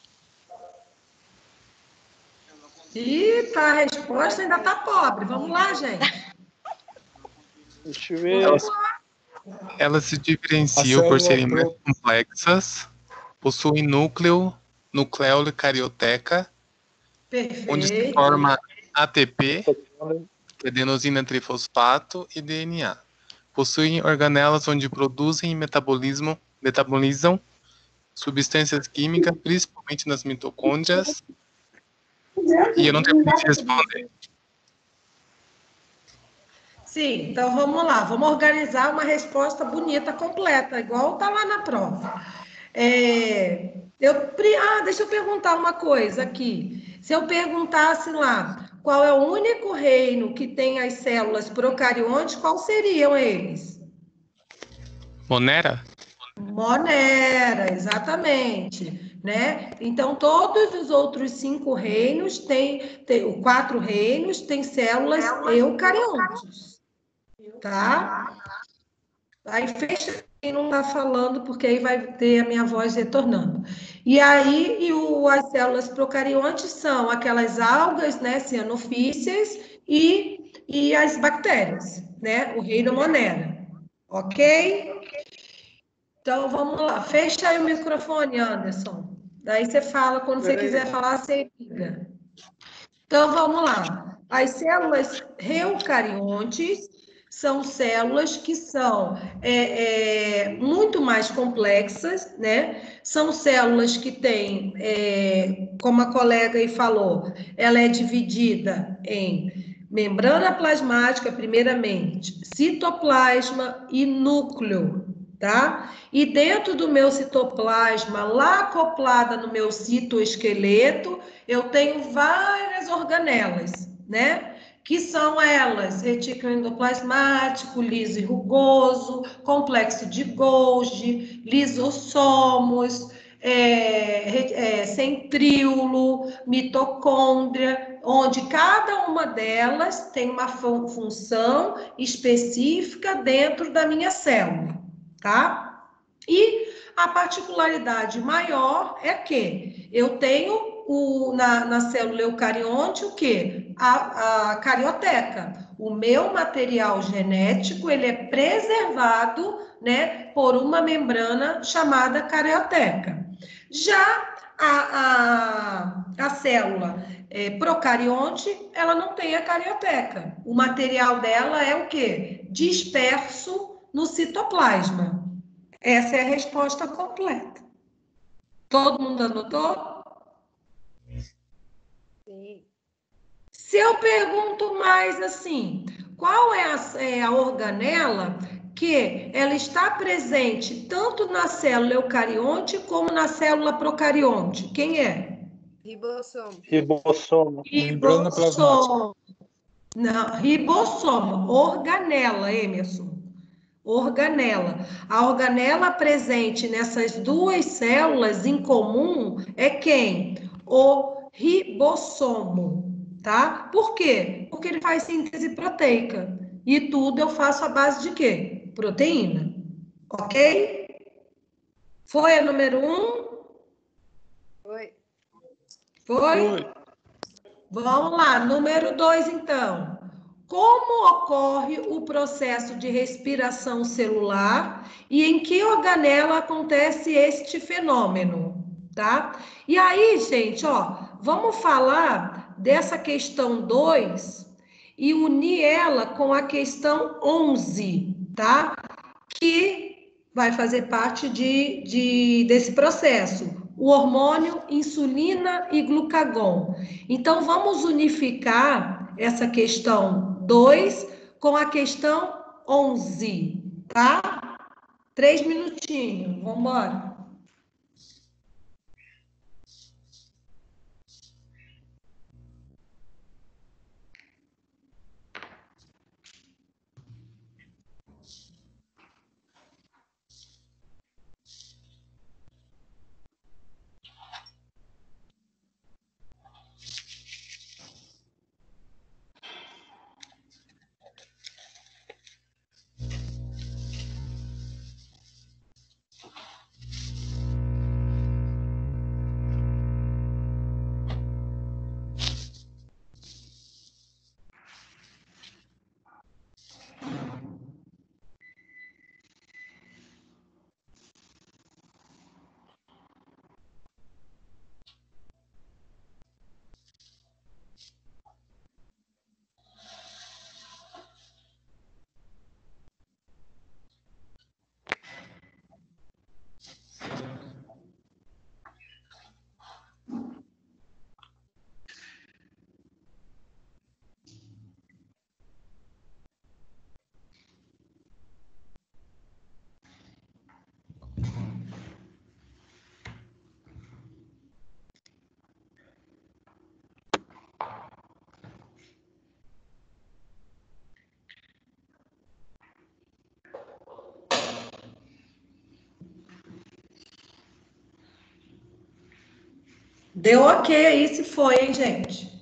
Ih, tá, a resposta ainda tá pobre. Vamos lá, gente. Deixa eu ver. Vamos lá. Elas se diferenciam por serem mais complexas, possuem núcleo carioteca, onde se Perfeito. forma ATP, que é adenosina trifosfato, e DNA. Possuem organelas onde produzem e metabolizam substâncias químicas, principalmente nas mitocôndrias. E eu não tenho como te responder. Sim, então vamos lá. Vamos organizar uma resposta bonita, completa, igual tá lá na prova. Deixa eu perguntar uma coisa aqui. Se eu perguntasse lá, qual é o único reino que tem as células procariontes, qual seriam eles? Monera? Monera, exatamente, né? Então, todos os outros 5 reinos os 4 reinos têm células eucariontes, tá? Aí fecha quem não está falando, porque aí vai ter a minha voz retornando. E aí, as células procariontes são aquelas algas, né, cianofíceas, e as bactérias, né? O reino Monera, ok? Então, vamos lá. Fecha aí o microfone, Anderson. Daí você fala, quando você quiser falar, você liga. Então, vamos lá. As células eucariontes são células que são muito mais complexas, né? São células que têm, como a colega aí falou, ela é dividida em membrana plasmática, primeiramente, citoplasma e núcleo, tá? E dentro do meu citoplasma, lá acoplada no meu citoesqueleto, eu tenho várias organelas, né? Que são elas: retículo endoplasmático, liso e rugoso, complexo de Golgi, lisossomos, centríolo, mitocôndria, onde cada uma delas tem uma função específica dentro da minha célula, tá? E a particularidade maior é que eu tenho na célula eucarionte o quê? A carioteca. O meu material genético, ele é preservado, né, por uma membrana chamada carioteca. Já a célula procarionte, ela não tem a carioteca. O material dela é o quê? Disperso no citoplasma. Essa é a resposta completa. Todo mundo anotou? Sim. Se eu pergunto mais assim, qual é a organela que ela está presente tanto na célula eucarionte como na célula procarionte? Quem é? Ribossomo. Membrana plasmática. Não, ribossomo, organela, Emerson. Organela. A organela presente nessas duas células em comum é quem? O ribossomo, tá? Por quê? Porque ele faz síntese proteica. E tudo eu faço à base de quê? Proteína. Ok? Foi a número 1? Foi? Vamos lá, número 2, então. como ocorre o processo de respiração celular e em que organela acontece este fenômeno, tá? E aí, gente, ó, vamos falar dessa questão 2 e unir ela com a questão 11, tá? Que vai fazer parte desse processo, o hormônio insulina e glucagon. Então, vamos unificar essa questão 2 com a questão 11, tá? 3 minutinhos, vamos embora. Deu ok aí se foi, hein, gente?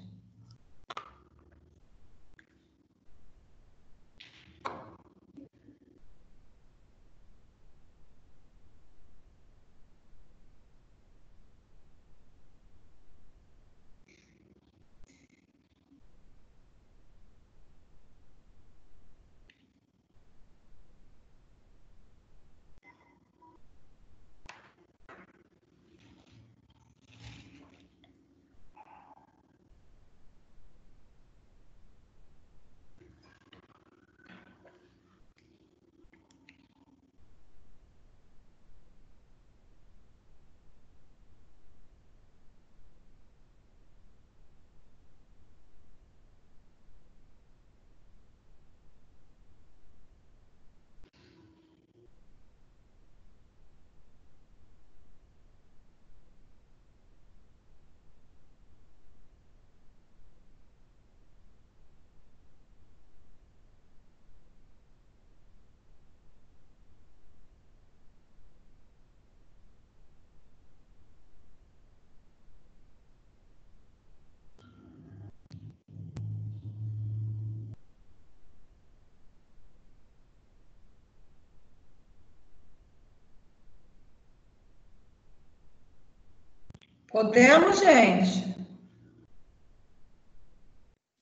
Podemos, gente?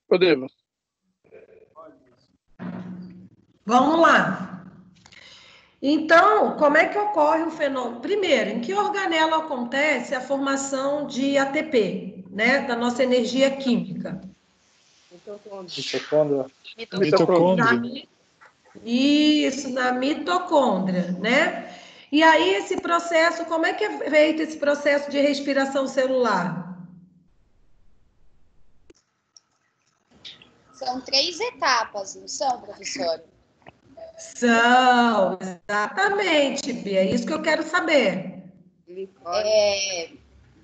Podemos. Vamos lá. Então, como é que ocorre o fenômeno? Primeiro, em que organela acontece a formação de ATP, né, da nossa energia química? Mitocôndria. Isso, na mitocôndria, né? E aí, esse processo, como é que é feito esse processo de respiração celular? São 3 etapas, não são, professora? São, exatamente, Bia, é isso que eu quero saber.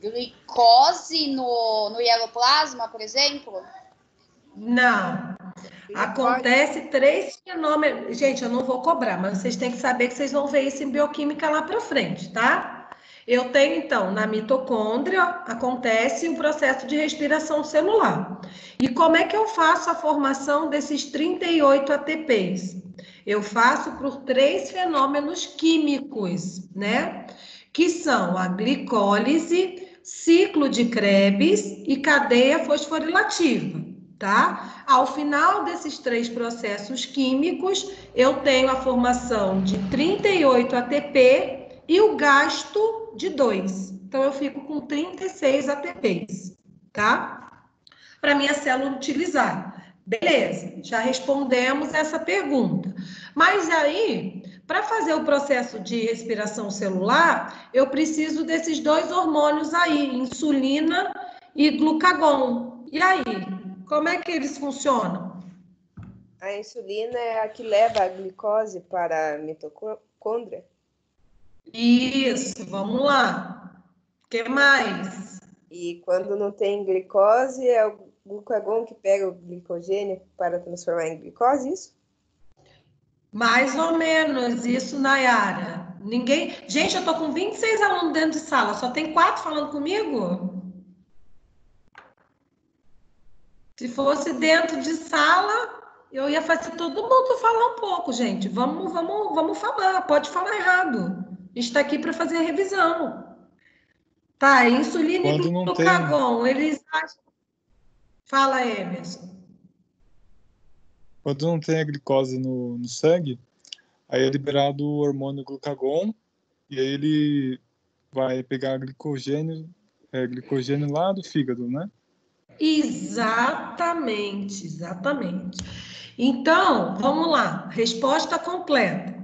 Glicose no hieloplasma, por exemplo? Não. Acontece 3 fenômenos. Gente, eu não vou cobrar, mas vocês têm que saber que vocês vão ver isso em bioquímica lá para frente, tá? Eu tenho, então, na mitocôndria, acontece o processo de respiração celular. E como é que eu faço a formação desses 38 ATPs? Eu faço por 3 fenômenos químicos, né? Que são a glicólise, ciclo de Krebs e cadeia fosforilativa. tá? Ao final desses 3 processos químicos, eu tenho a formação de 38 ATP e o gasto de 2. Então, eu fico com 36 ATPs, tá? Para minha célula utilizar. Beleza, já respondemos essa pergunta. Mas aí, para fazer o processo de respiração celular, eu preciso desses 2 hormônios aí, insulina e glucagon. E aí, como é que eles funcionam? A insulina é a que leva a glicose para a mitocôndria? Isso, vamos lá. O que mais? E quando não tem glicose, é o glucagon que pega o glicogênio para transformar em glicose, isso? Mais ou menos isso, Nayara. Ninguém. Gente, eu tô com 26 alunos dentro de sala, só tem 4 falando comigo? Se fosse dentro de sala, eu ia fazer todo mundo falar um pouco, gente. Vamos falar, pode falar errado. A gente está aqui para fazer a revisão. Tá, insulina e glucagon, eles acham... Fala, Emerson. Quando não tem a glicose no sangue, aí é liberado o hormônio glucagon, e aí ele vai pegar glicogênio lá do fígado, né? Exatamente. Então, vamos lá, resposta completa.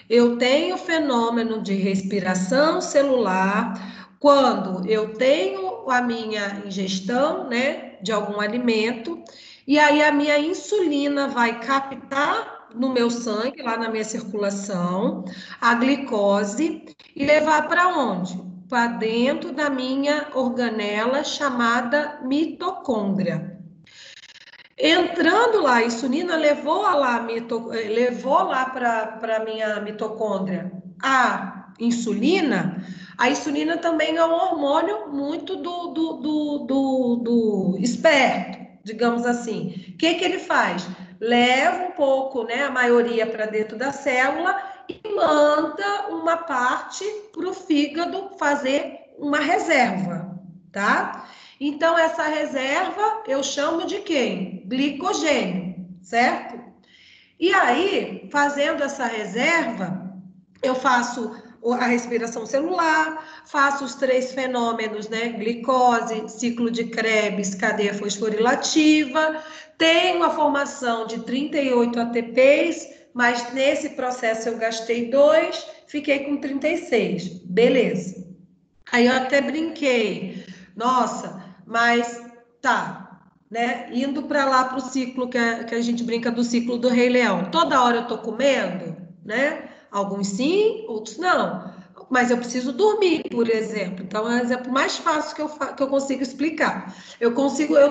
Eu tenho fenômeno de respiração celular quando eu tenho a minha ingestão, né, de algum alimento, e aí a minha insulina vai captar no meu sangue, lá na minha circulação, a glicose e levar para onde? Para dentro da minha organela chamada mitocôndria. Entrando lá, a insulina levou lá para a minha mitocôndria a insulina também é um hormônio muito do esperto, digamos assim. O que ele faz? Leva um pouco, né, a maioria para dentro da célula e manda uma parte para o fígado fazer uma reserva, tá? Então, essa reserva eu chamo de quem? Glicogênio, certo? E aí, fazendo essa reserva, eu faço a respiração celular, faço os 3 fenômenos, né? Glicose, ciclo de Krebs, cadeia fosforilativa, tenho a formação de 38 ATPs, mas nesse processo eu gastei 2, fiquei com 36. Beleza. Aí eu até brinquei. Nossa, mas tá, né? Indo para lá para o ciclo que a gente brinca do ciclo do Rei Leão. Toda hora eu tô comendo, né? Alguns sim, outros não. Mas eu preciso dormir, por exemplo. Então, é um exemplo mais fácil que eu consigo explicar. Eu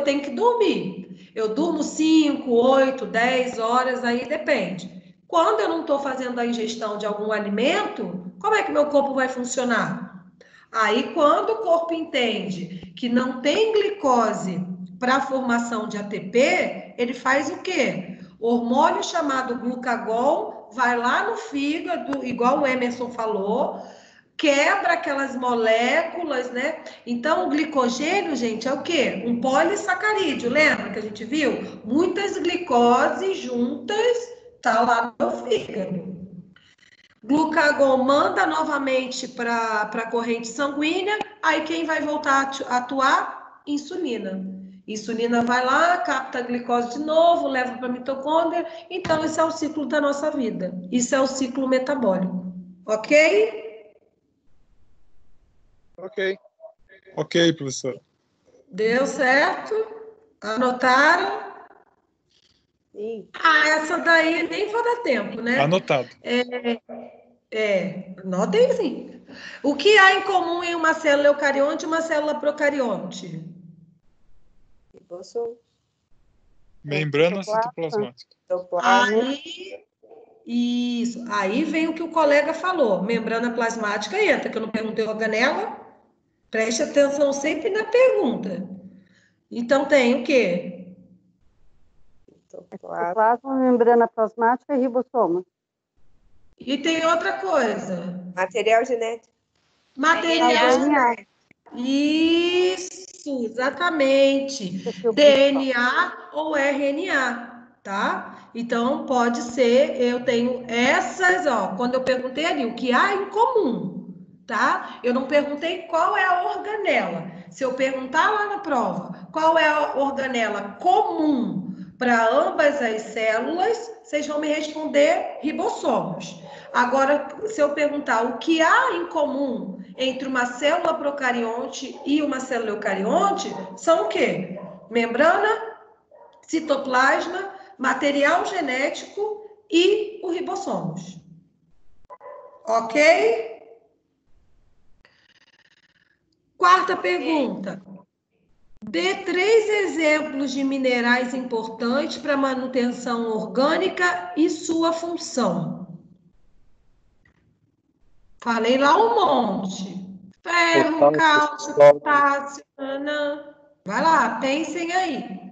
tenho que dormir. Eu durmo 5, 8, 10 horas, aí depende. Quando eu não estou fazendo a ingestão de algum alimento, como é que meu corpo vai funcionar? Aí, quando o corpo entende que não tem glicose para a formação de ATP, ele faz o quê? O hormônio chamado glucagon vai lá no fígado, igual o Emerson falou, quebra aquelas moléculas, né? Então, o glicogênio, gente, é o quê? Um polissacarídeo, lembra que a gente viu? Muitas glicoses juntas, tá lá no fígado. Glucagon manda novamente para a corrente sanguínea, aí quem vai voltar a atuar? Insulina. Insulina vai lá, capta a glicose de novo, leva para a mitocôndria. Então, esse é o ciclo da nossa vida. Isso é o ciclo metabólico. Ok? Ok. Ok, professor. Deu certo? Anotaram? Sim. Ah, essa daí nem vou dar tempo, né? Anotado. Anotem sim. O que há em comum em uma célula eucarionte e uma célula procarionte? Ribossomos. Membrana citoplasmática. Aí vem o que o colega falou. Membrana plasmática entra, que eu não perguntei organela. Preste atenção sempre na pergunta. Então tem o quê? Citoplasma, membrana plasmática e ribossoma. E tem outra coisa. Material genético. Material DNA. genético. Isso. Isso, exatamente. Perfil DNA ou RNA, tá? Então, pode ser, eu tenho essas, ó, quando eu perguntei ali, o que há em comum, tá? Eu não perguntei qual é a organela. Se eu perguntar lá na prova qual é a organela comum para ambas as células, vocês vão me responder ribossomos. Agora, se eu perguntar o que há em comum entre uma célula procarionte e uma célula eucarionte, são o quê? Membrana, citoplasma, material genético e o ribossomos. Ok? Quarta pergunta. Dê 3 exemplos de minerais importantes para manutenção orgânica e sua função. Falei lá um monte. Ferro, cálcio, potássio, nanã. Vai lá, pensem aí.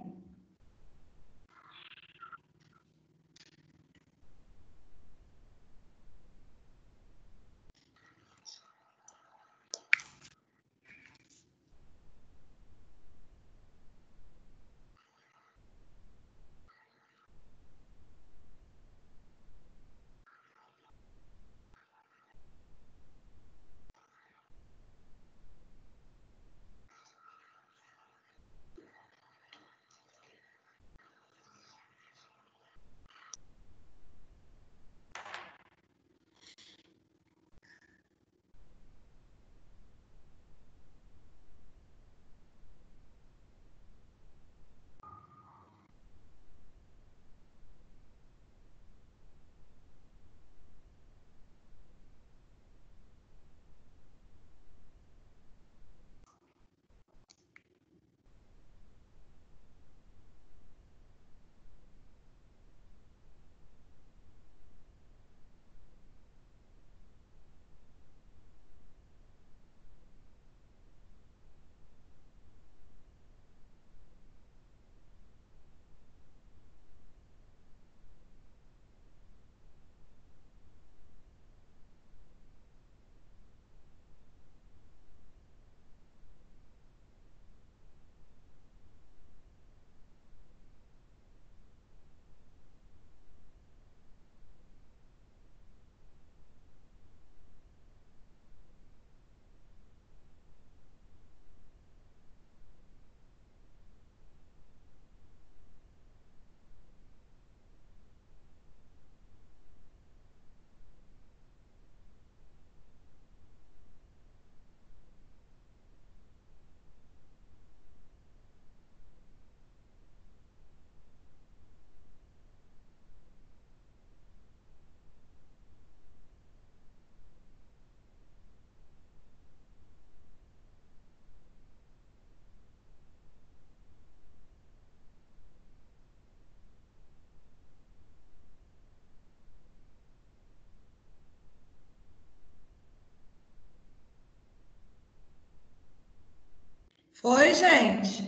Foi, gente?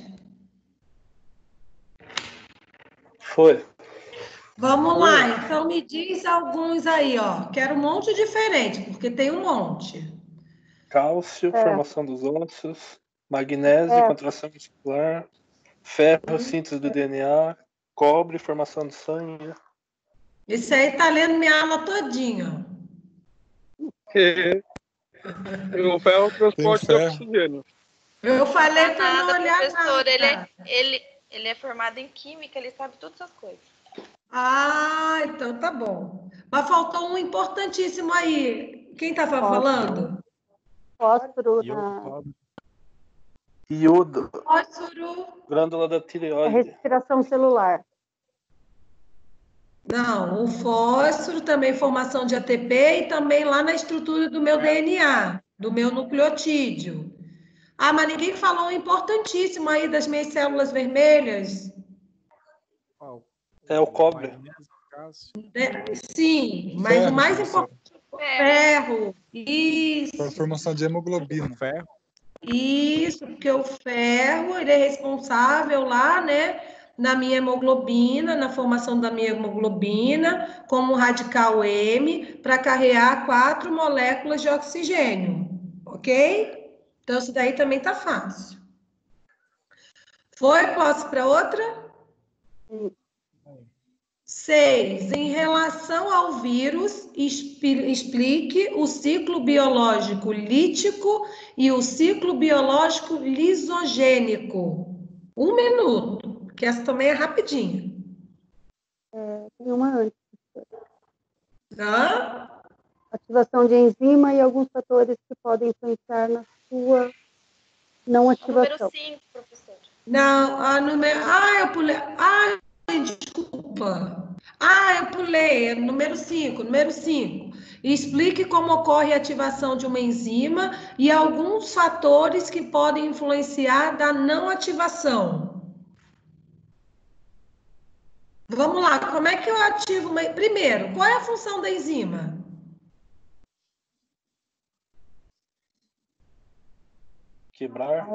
Foi. Vamos lá, então me diz alguns aí, ó. Quero um monte diferente, porque tem um monte. Cálcio, formação dos ossos. Magnésio, contração muscular. Ferro, síntese do DNA. Cobre, formação do sangue. Isso aí tá lendo minha aula todinha. O ferro é o transporte de oxigênio. Eu falei para não Nada, olhar professor. nada. Ele é formado em química, ele sabe todas as coisas. Ah, então tá bom. Mas faltou um importantíssimo aí. Quem estava falando? Fósforo Iodo. Fósforo. Glândula da tireoide. respiração celular. Não, o fósforo também formação de ATP e também lá na estrutura do meu DNA, do meu nucleotídeo. Ah, mas ninguém falou um importantíssimo aí das minhas células vermelhas. É o cobre. Sim, mas Ferro, o mais professor. importante é o ferro. Isso. Para a formação de hemoglobina. Ferro. Isso, porque o ferro, ele é responsável lá, né, na minha hemoglobina, na formação da minha hemoglobina, como radical M, para carregar 4 moléculas de oxigênio, ok? Então, isso daí também tá fácil. Foi? Posso para outra? 6. Em relação ao vírus, explique o ciclo biológico lítico e o ciclo biológico lisogênico. 1 minuto, que essa também é rapidinha. Tem uma antes. Hã? Ativação de enzima e alguns fatores que podem influenciar na sua não ativação. Número 5, professor. Não, eu pulei. Desculpa. Eu pulei. Número 5. Número 5. Explique como ocorre a ativação de uma enzima e alguns fatores que podem influenciar da não ativação. Vamos lá, como é que eu ativo uma... Primeiro, qual é a função da enzima? Quebrar.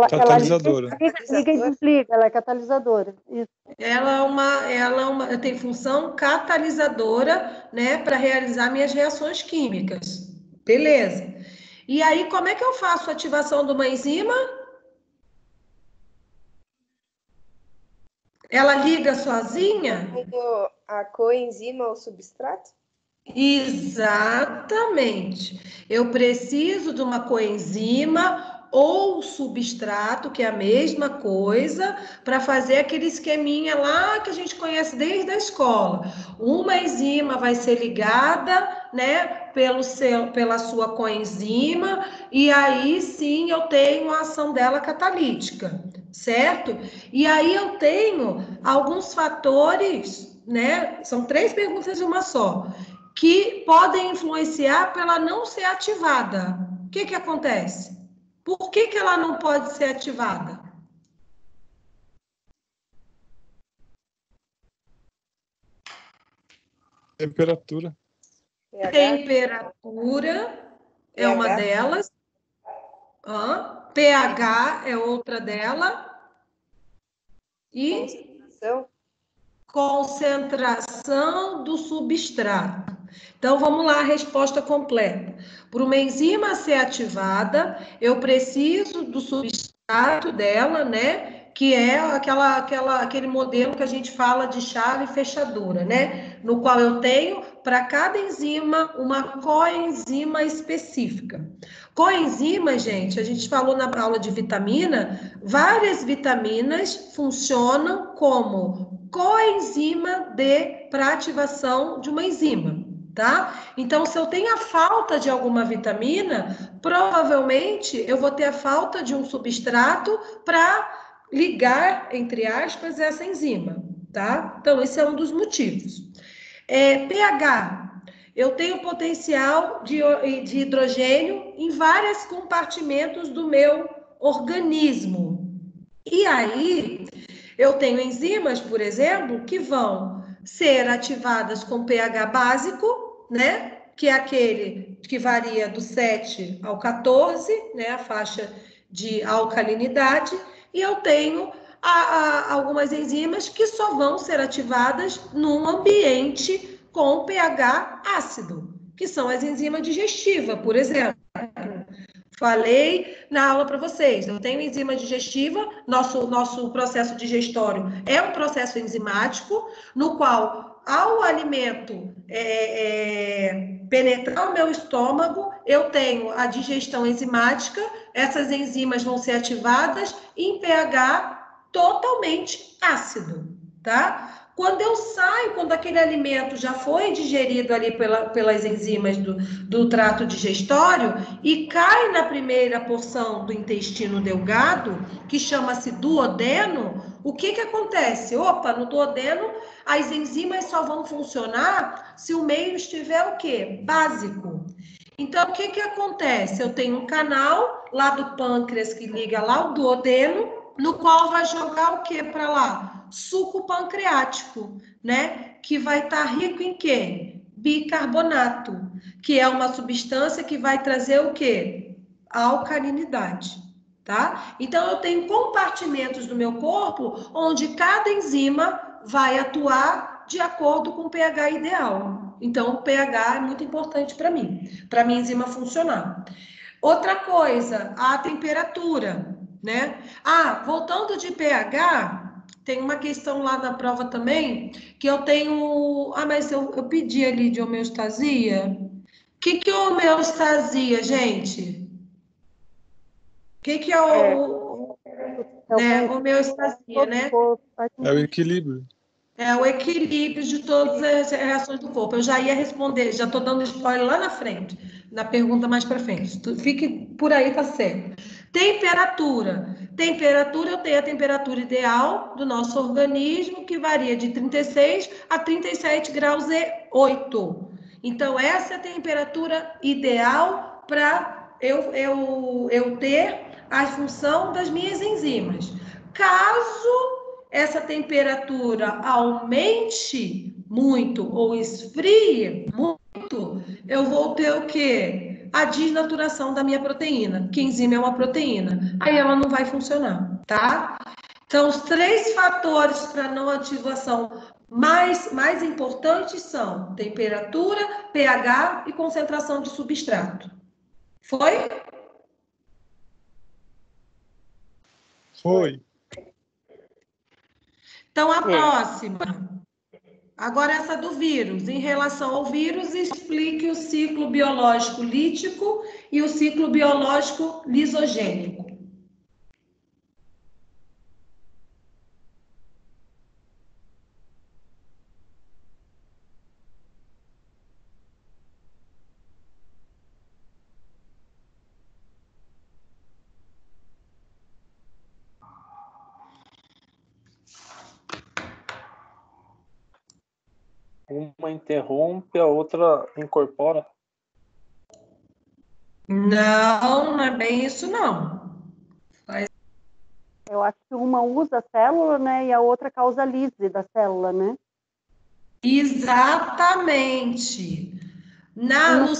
Catalisadora. Liga e desliga, ela é catalisadora. Isso. Ela tem função catalisadora, né, para realizar minhas reações químicas. Beleza. E aí, como é que eu faço a ativação de uma enzima? Ela liga sozinha? A coenzima ao substrato? Exatamente. Eu preciso de uma coenzima ou substrato, que é a mesma coisa, para fazer aquele esqueminha lá que a gente conhece desde a escola. Uma enzima vai ser ligada, né, pela sua coenzima, e aí sim eu tenho a ação dela catalítica, certo? E aí eu tenho alguns fatores, né? São 3 perguntas em uma só, que podem influenciar para ela não ser ativada. O que acontece? Por que ela não pode ser ativada? Temperatura. Temperatura é uma delas. pH é outra dela. E concentração do substrato. Então, vamos lá, a resposta completa. Para uma enzima ser ativada, eu preciso do substrato dela, né? Que é aquele modelo que a gente fala de chave fechadura, né? No qual eu tenho, para cada enzima, uma coenzima específica. Coenzima, gente, a gente falou na aula de vitamina, várias vitaminas funcionam como coenzima para ativação de uma enzima, tá? Então, se eu tenho a falta de alguma vitamina, provavelmente eu vou ter a falta de um substrato para ligar, entre aspas, essa enzima, tá? Então, esse é um dos motivos. pH. Eu tenho potencial de hidrogênio em vários compartimentos do meu organismo. E aí, eu tenho enzimas, por exemplo, que vão ser ativadas com pH básico, né? Que é aquele que varia do 7 ao 14, né? A faixa de alcalinidade. E eu tenho algumas enzimas que só vão ser ativadas num ambiente com pH ácido, que são as enzimas digestivas, por exemplo. Falei na aula para vocês, eu tenho enzima digestiva, nosso processo digestório é um processo enzimático, no qual, ao alimento penetrar o meu estômago, eu tenho a digestão enzimática, essas enzimas vão ser ativadas em pH totalmente ácido, tá? Quando eu saio, quando aquele alimento já foi digerido ali pelas enzimas do trato digestório e cai na primeira porção do intestino delgado, que chama-se duodeno, o que acontece? Opa, no duodeno, as enzimas só vão funcionar se o meio estiver o quê? Básico. Então, o que acontece? Eu tenho um canal lá do pâncreas que liga lá o duodeno, no qual vai jogar o que para lá? Suco pancreático, né? Que vai estar rico em quê? Bicarbonato, que é uma substância que vai trazer o quê? Alcalinidade, tá? Então, eu tenho compartimentos do meu corpo onde cada enzima vai atuar de acordo com o pH ideal. Então, o pH é muito importante para mim, para minha enzima funcionar. Outra coisa, a temperatura. né? Voltando de pH, tem uma questão lá na prova também, que eu tenho... mas eu pedi ali de homeostasia. O que é homeostasia, gente? O que é homeostasia, né? É o equilíbrio. É o equilíbrio de todas as reações do corpo. Eu já ia responder, já estou dando spoiler lá na frente, na pergunta mais para frente. Fique por aí, tá certo. Temperatura. Temperatura, eu tenho a temperatura ideal do nosso organismo, que varia de 36 a 37 graus e 8. Então, essa é a temperatura ideal para eu ter a função das minhas enzimas. Caso essa temperatura aumente muito ou esfrie muito, eu vou ter o quê? A desnaturação da minha proteína, que enzima é uma proteína. Aí ela não vai funcionar, tá? Então, os 3 fatores para não ativação mais importantes são temperatura, pH e concentração de substrato. Foi? Foi. Então, a próxima. Agora, essa do vírus. Em relação ao vírus, explique o ciclo biológico lítico e o ciclo biológico lisogênico. Uma interrompe, a outra incorpora. Não é bem isso, não. Eu acho que uma usa a célula, né? E a outra causa a lise da célula, né? Exatamente. No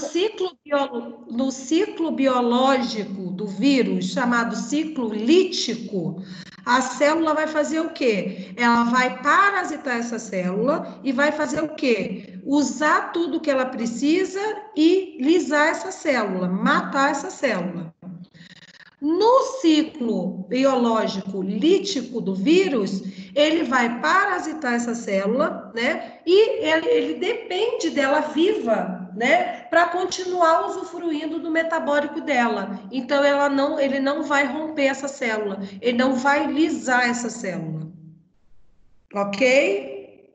ciclo biológico do vírus, chamado ciclo lítico, a célula vai fazer o quê? Ela vai parasitar essa célula e vai fazer o quê? Usar tudo que ela precisa e lisar essa célula, matar essa célula. No ciclo biológico lítico do vírus, ele vai parasitar essa célula, né? E ele depende dela viva, né? Para continuar usufruindo do metabólico dela. Então, ele não vai romper essa célula, ele não vai lisar essa célula. Ok?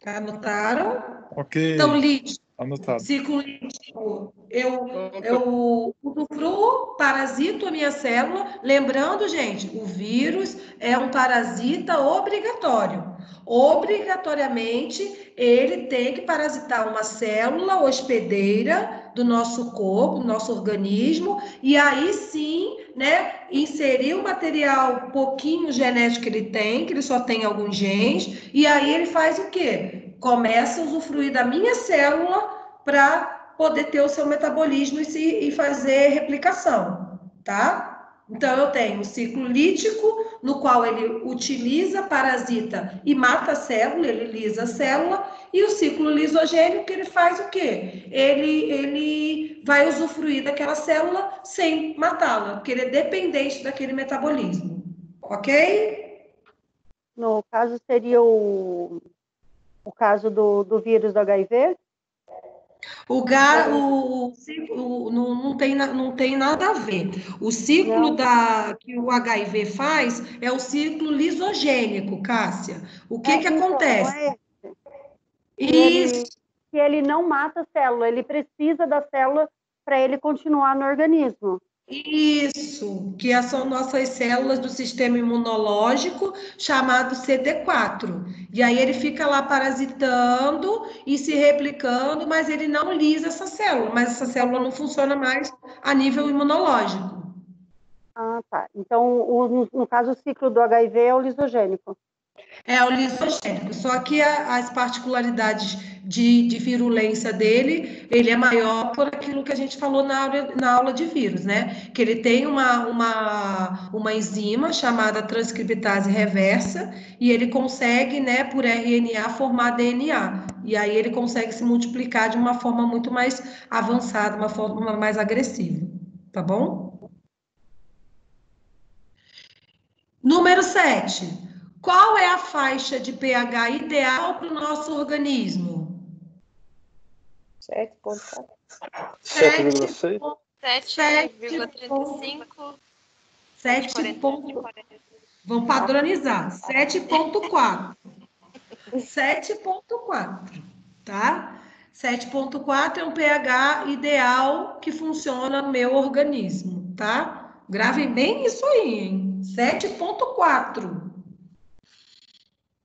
Anotaram? Ok. Então, lítico. Anotado. Ciclo lítico, eu usufruo, parasito a minha célula. Lembrando, gente, o vírus é um parasita obrigatório. Obrigatoriamente, ele tem que parasitar uma célula hospedeira do nosso corpo, do nosso organismo, e aí sim, né, inserir o material pouquinho genético que ele tem, que ele só tem alguns genes, e aí ele faz o quê? Começa a usufruir da minha célula para poder ter o seu metabolismo e fazer replicação, tá? Então, eu tenho o ciclo lítico, no qual ele utiliza, parasita e mata a célula, ele lisa a célula, e o ciclo lisogênico, que ele faz o quê? Ele vai usufruir daquela célula sem matá-la, porque ele é dependente daquele metabolismo, ok? No caso, seria o caso do vírus do HIV? Não tem nada a ver. O ciclo que o HIV faz é o ciclo lisogênico, Cássia. O que acontece? Que ele não mata a célula, ele precisa da célula para ele continuar no organismo. Isso, que são nossas células do sistema imunológico, chamado CD4. E aí ele fica lá parasitando e se replicando, mas ele não lisa essa célula, mas essa célula não funciona mais a nível imunológico. Ah, tá. Então, no caso, o ciclo do HIV é o lisogênico. É o lisogênico, só que as particularidades de virulência dele, ele é maior por aquilo que a gente falou na aula de vírus, né? Que ele tem uma enzima chamada transcriptase reversa e ele consegue, né, por RNA, formar DNA. E aí ele consegue se multiplicar de uma forma muito mais avançada, uma forma mais agressiva. Tá bom? Número 7. Qual é a faixa de pH ideal para o nosso organismo? 7,4. 7,6. 7,35. 7. Vamos padronizar. 7,4. 7,4, tá? 7,4 é um pH ideal que funciona no meu organismo, tá? Gravem bem isso aí, hein? 7,4.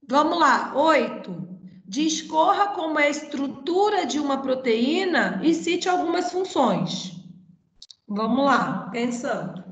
Vamos lá, 8. Discorra como é a estrutura de uma proteína e cite algumas funções. Vamos lá, pensando.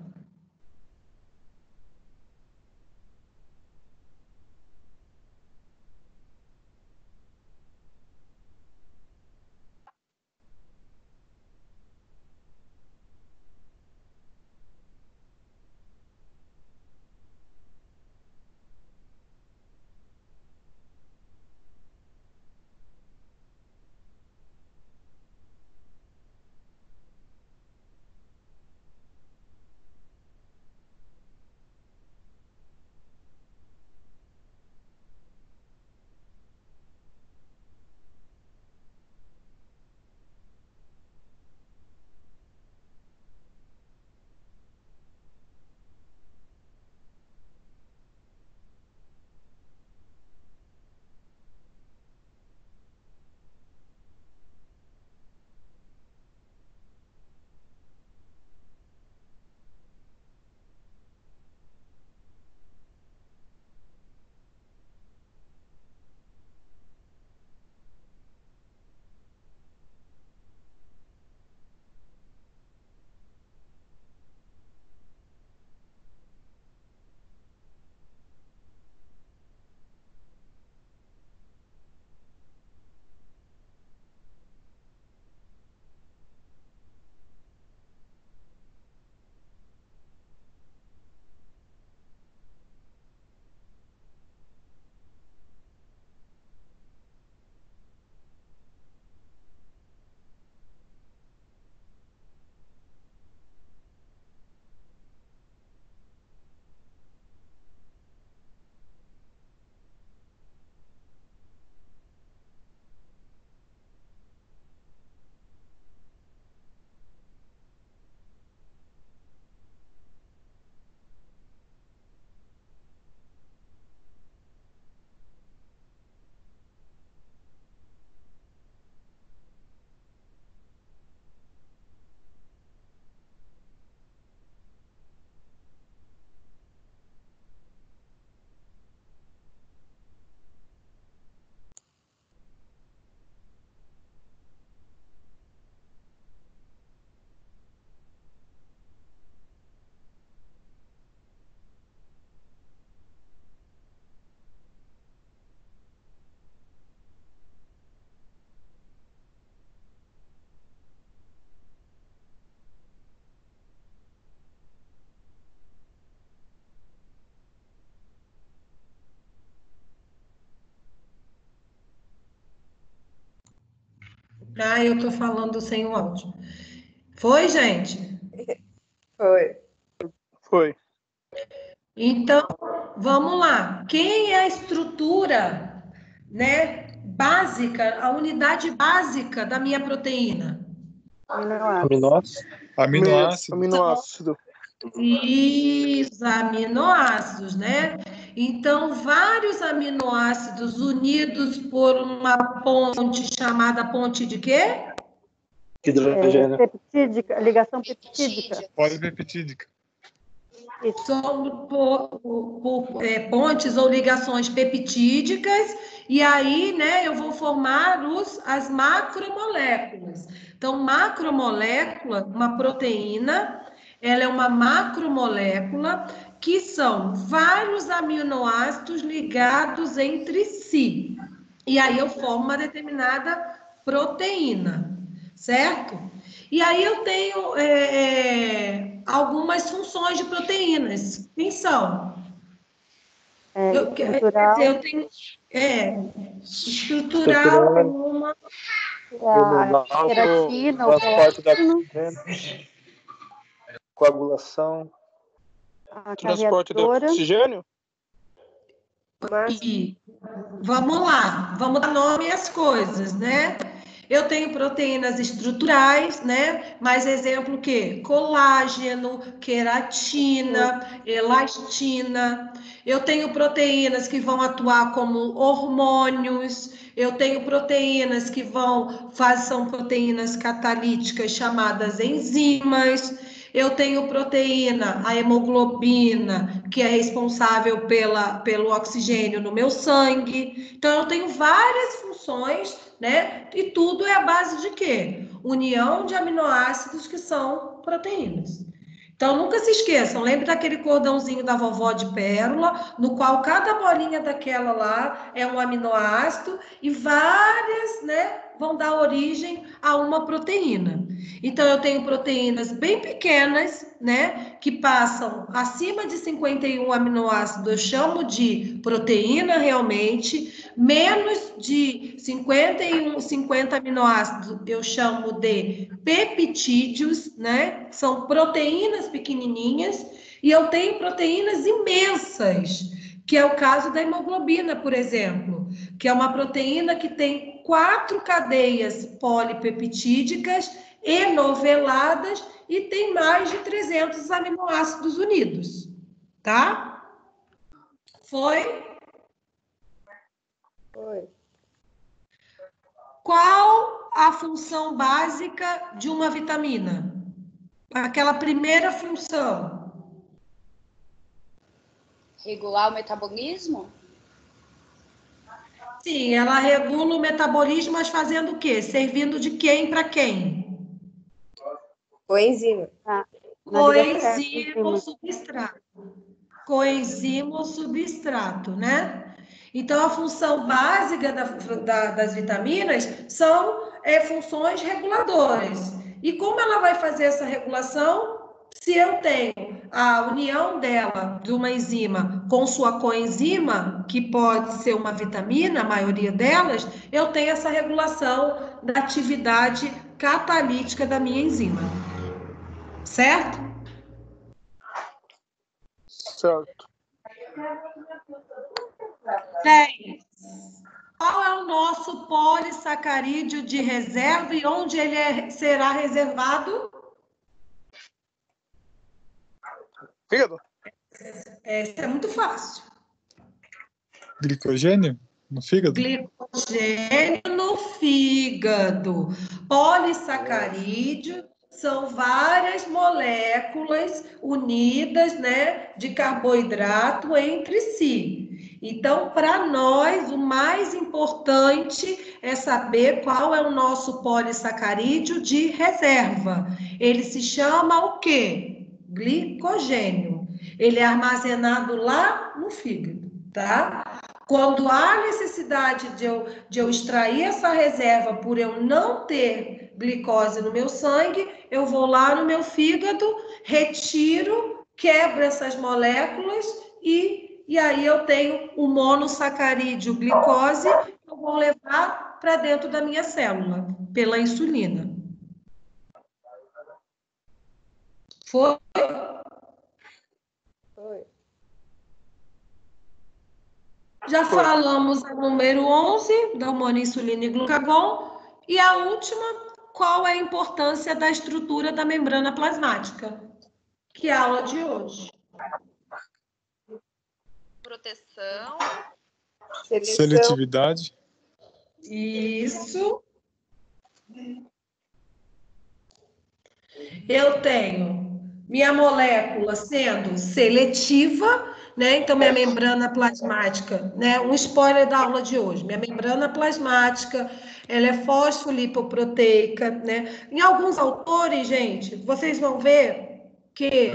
Ah, eu tô falando sem o áudio. Foi, gente? Foi. Foi. Então, vamos lá. Quem é a estrutura, né, básica, a unidade básica da minha proteína? Aminoácidos. Aminoácido. Aminoácido. Isso, aminoácidos, né? Então, vários aminoácidos unidos por uma ponte chamada ponte de quê? Hidrogênio. Peptídica, ligação peptídica. Polipeptídica. São pontes ou ligações peptídicas, e aí, né, eu vou formar as macromoléculas. Então, macromolécula, uma proteína, ela é uma macromolécula que são vários aminoácidos ligados entre si. E aí eu formo uma determinada proteína, certo? E aí eu tenho algumas funções de proteínas. Quem são? Eu tenho estrutural, uma queratina, transporte da oxigênio, coagulação. A Transporte de carreadora. oxigênio? E vamos lá, vamos dar nome às coisas, né? Eu tenho proteínas estruturais, né? Mais exemplo o quê? Colágeno, queratina, elastina. Eu tenho proteínas que vão atuar como hormônios. Eu tenho proteínas que são proteínas catalíticas chamadas enzimas. Eu tenho proteína, a hemoglobina, que é responsável pelo oxigênio no meu sangue. Então, eu tenho várias funções, né? E tudo é a base de quê? União de aminoácidos que são proteínas. Então, nunca se esqueçam, lembre daquele cordãozinho da vovó de pérola, no qual cada bolinha daquela lá é um aminoácido e várias, né, vão dar origem a uma proteína. Então, eu tenho proteínas bem pequenas, né, que passam acima de 51 aminoácidos, eu chamo de proteína realmente, menos de 50 aminoácidos, eu chamo de peptídeos, né, são proteínas pequenininhas, e eu tenho proteínas imensas, que é o caso da hemoglobina, por exemplo, que é uma proteína que tem 4 cadeias polipeptídicas enoveladas e tem mais de 300 aminoácidos unidos, tá? Foi? Foi. Qual a função básica de uma vitamina? Aquela primeira função. Regular o metabolismo? Sim, ela regula o metabolismo, mas fazendo o quê? Servindo de quem para quem? Coenzima. Coenzima ou substrato. Coenzima ou substrato, né? Então, a função básica das vitaminas são funções reguladoras. E como ela vai fazer essa regulação? Se eu tenho a união dela, de uma enzima, com sua coenzima, que pode ser uma vitamina, a maioria delas, eu tenho essa regulação da atividade catalítica da minha enzima. Certo? Certo. 10. Qual é o nosso polissacarídeo de reserva e onde ele será reservado? Fígado? Essa é muito fácil. Glicogênio no fígado? Glicogênio no fígado. Polissacarídeo são várias moléculas unidas, né, de carboidrato entre si. Então, para nós, o mais importante é saber qual é o nosso polissacarídeo de reserva. Ele se chama o quê? Glicogênio. Ele é armazenado lá no fígado, tá? Quando há necessidade de eu extrair essa reserva por eu não ter glicose no meu sangue, eu vou lá no meu fígado, retiro, quebro essas moléculas e aí eu tenho o monossacarídeo glicose que eu vou levar para dentro da minha célula, pela insulina. Foi? Foi. Já falamos a número 11, da hormônio insulina e glucagon. E a última, qual é a importância da estrutura da membrana plasmática? Que é a aula de hoje. Proteção. Seletividade. Isso. Eu tenho minha molécula sendo seletiva, né? Então, minha membrana plasmática, né? Um spoiler da aula de hoje. Minha membrana plasmática, ela é fosfolipoproteica, né? Em alguns autores, gente, vocês vão ver que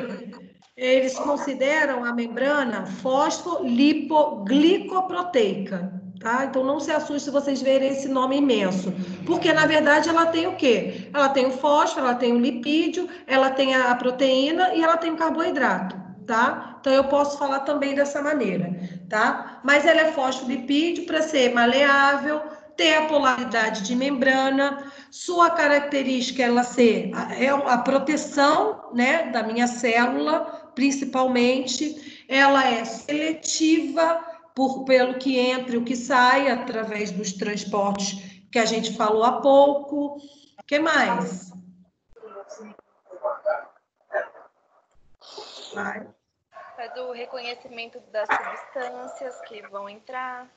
eles consideram a membrana fosfolipoglicoproteica, tá? Então, não se assuste se vocês verem esse nome imenso, porque, na verdade, ela tem o quê? Ela tem o fósforo, ela tem o lipídio, ela tem a proteína e ela tem o carboidrato, tá? Então, eu posso falar também dessa maneira, tá? Mas ela é fosfolipídio para ser maleável, ter a polaridade de membrana, sua característica ela ser a proteção, né, da minha célula principalmente, ela é seletiva pelo que entra e o que sai, através dos transportes que a gente falou há pouco. O que mais? Vai. Faz o reconhecimento das substâncias que vão entrar.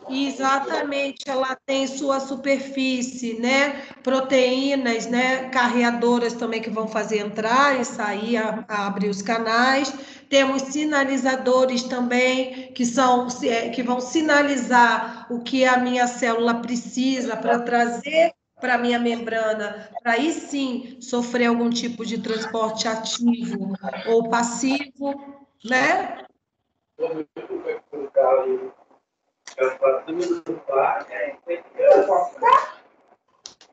Exatamente, ela tem sua superfície, né? Proteínas, né? Carreadoras também que vão fazer entrar e sair, abrir os canais. Temos sinalizadores também que vão sinalizar o que a minha célula precisa para trazer para a minha membrana, para aí sim sofrer algum tipo de transporte ativo ou passivo, né?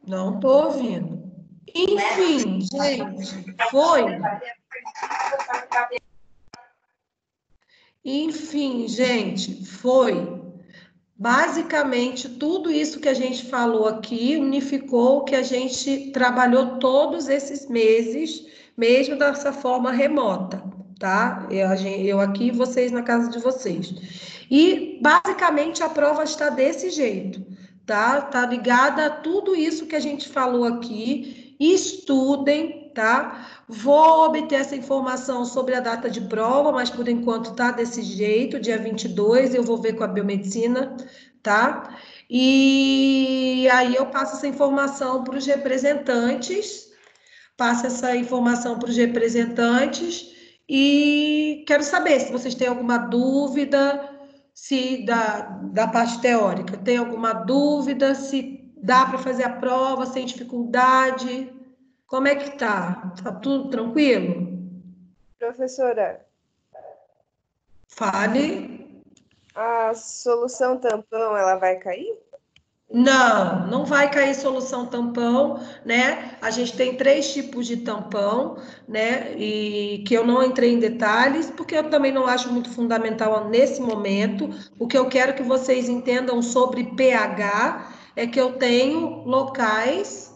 Não estou ouvindo. Enfim, gente, foi. Enfim, gente, foi. Basicamente, tudo isso que a gente falou aqui unificou o que a gente trabalhou todos esses meses, mesmo dessa forma remota, tá? Eu aqui, vocês na casa de vocês. E, basicamente, a prova está desse jeito, tá? Tá ligada a tudo isso que a gente falou aqui. Estudem, tá? Vou obter essa informação sobre a data de prova, mas por enquanto tá desse jeito, dia 22, eu vou ver com a biomedicina, tá? E aí eu passo essa informação para os representantes, e quero saber se vocês têm alguma dúvida, se da parte teórica, tem alguma dúvida, se dá para fazer a prova sem dificuldade. Como é que tá? Tá tudo tranquilo? Professora, Fale. a solução tampão, ela vai cair? Não, não vai cair solução tampão, né? A gente tem 3 tipos de tampão, né? E que eu não entrei em detalhes, porque eu também não acho muito fundamental nesse momento. O que eu quero que vocês entendam sobre pH é que eu tenho locais.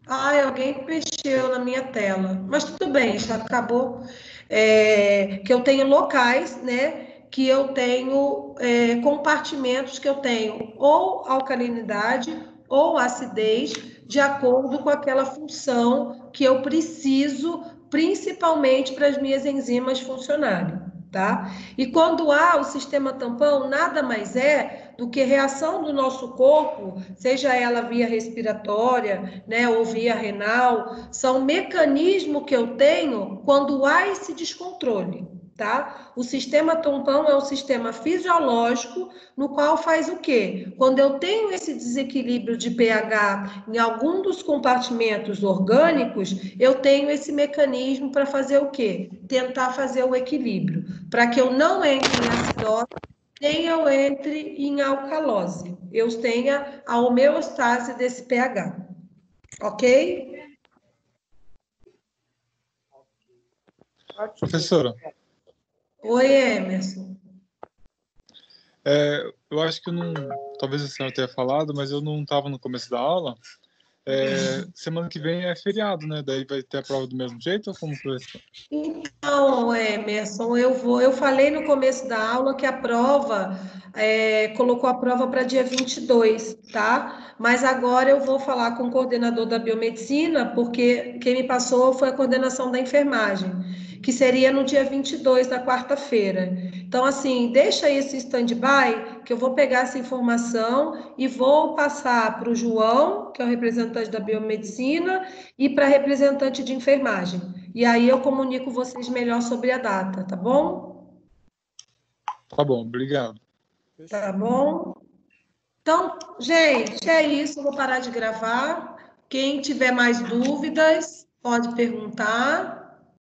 Ai, alguém mexeu na minha tela, mas tudo bem, já acabou. Que eu tenho locais, né? Que eu tenho compartimentos que eu tenho ou alcalinidade ou acidez, de acordo com aquela função que eu preciso, principalmente para as minhas enzimas funcionarem, tá? E quando há o sistema tampão, nada mais é do que reação do nosso corpo, seja ela via respiratória, né, ou via renal, são mecanismos que eu tenho quando há esse descontrole. Tá? O sistema tampão é um sistema fisiológico no qual faz o quê? Quando eu tenho esse desequilíbrio de pH em algum dos compartimentos orgânicos, eu tenho esse mecanismo para fazer o quê? Tentar fazer o equilíbrio, para que eu não entre em acidose, nem eu entre em alcalose. Eu tenha a homeostase desse pH. Ok? Professora. Oi, Emerson. Eu acho que eu não... Talvez a senhora tenha falado, mas eu não estava no começo da aula. Semana que vem é feriado, né? Daí vai ter a prova do mesmo jeito ou como foi? Então, Emerson, eu falei no começo da aula que a prova, colocou a prova para dia 22, tá? Mas agora eu vou falar com o coordenador da biomedicina, porque quem me passou foi a coordenação da enfermagem, que seria no dia 22, da quarta-feira. Então, assim, deixa esse stand-by, que eu vou pegar essa informação e vou passar para o João, que é o representante da biomedicina, e para a representante de enfermagem. E aí eu comunico vocês melhor sobre a data, tá bom? Tá bom, obrigado. Tá bom? Então, gente, é isso. Eu vou parar de gravar. Quem tiver mais dúvidas, pode perguntar.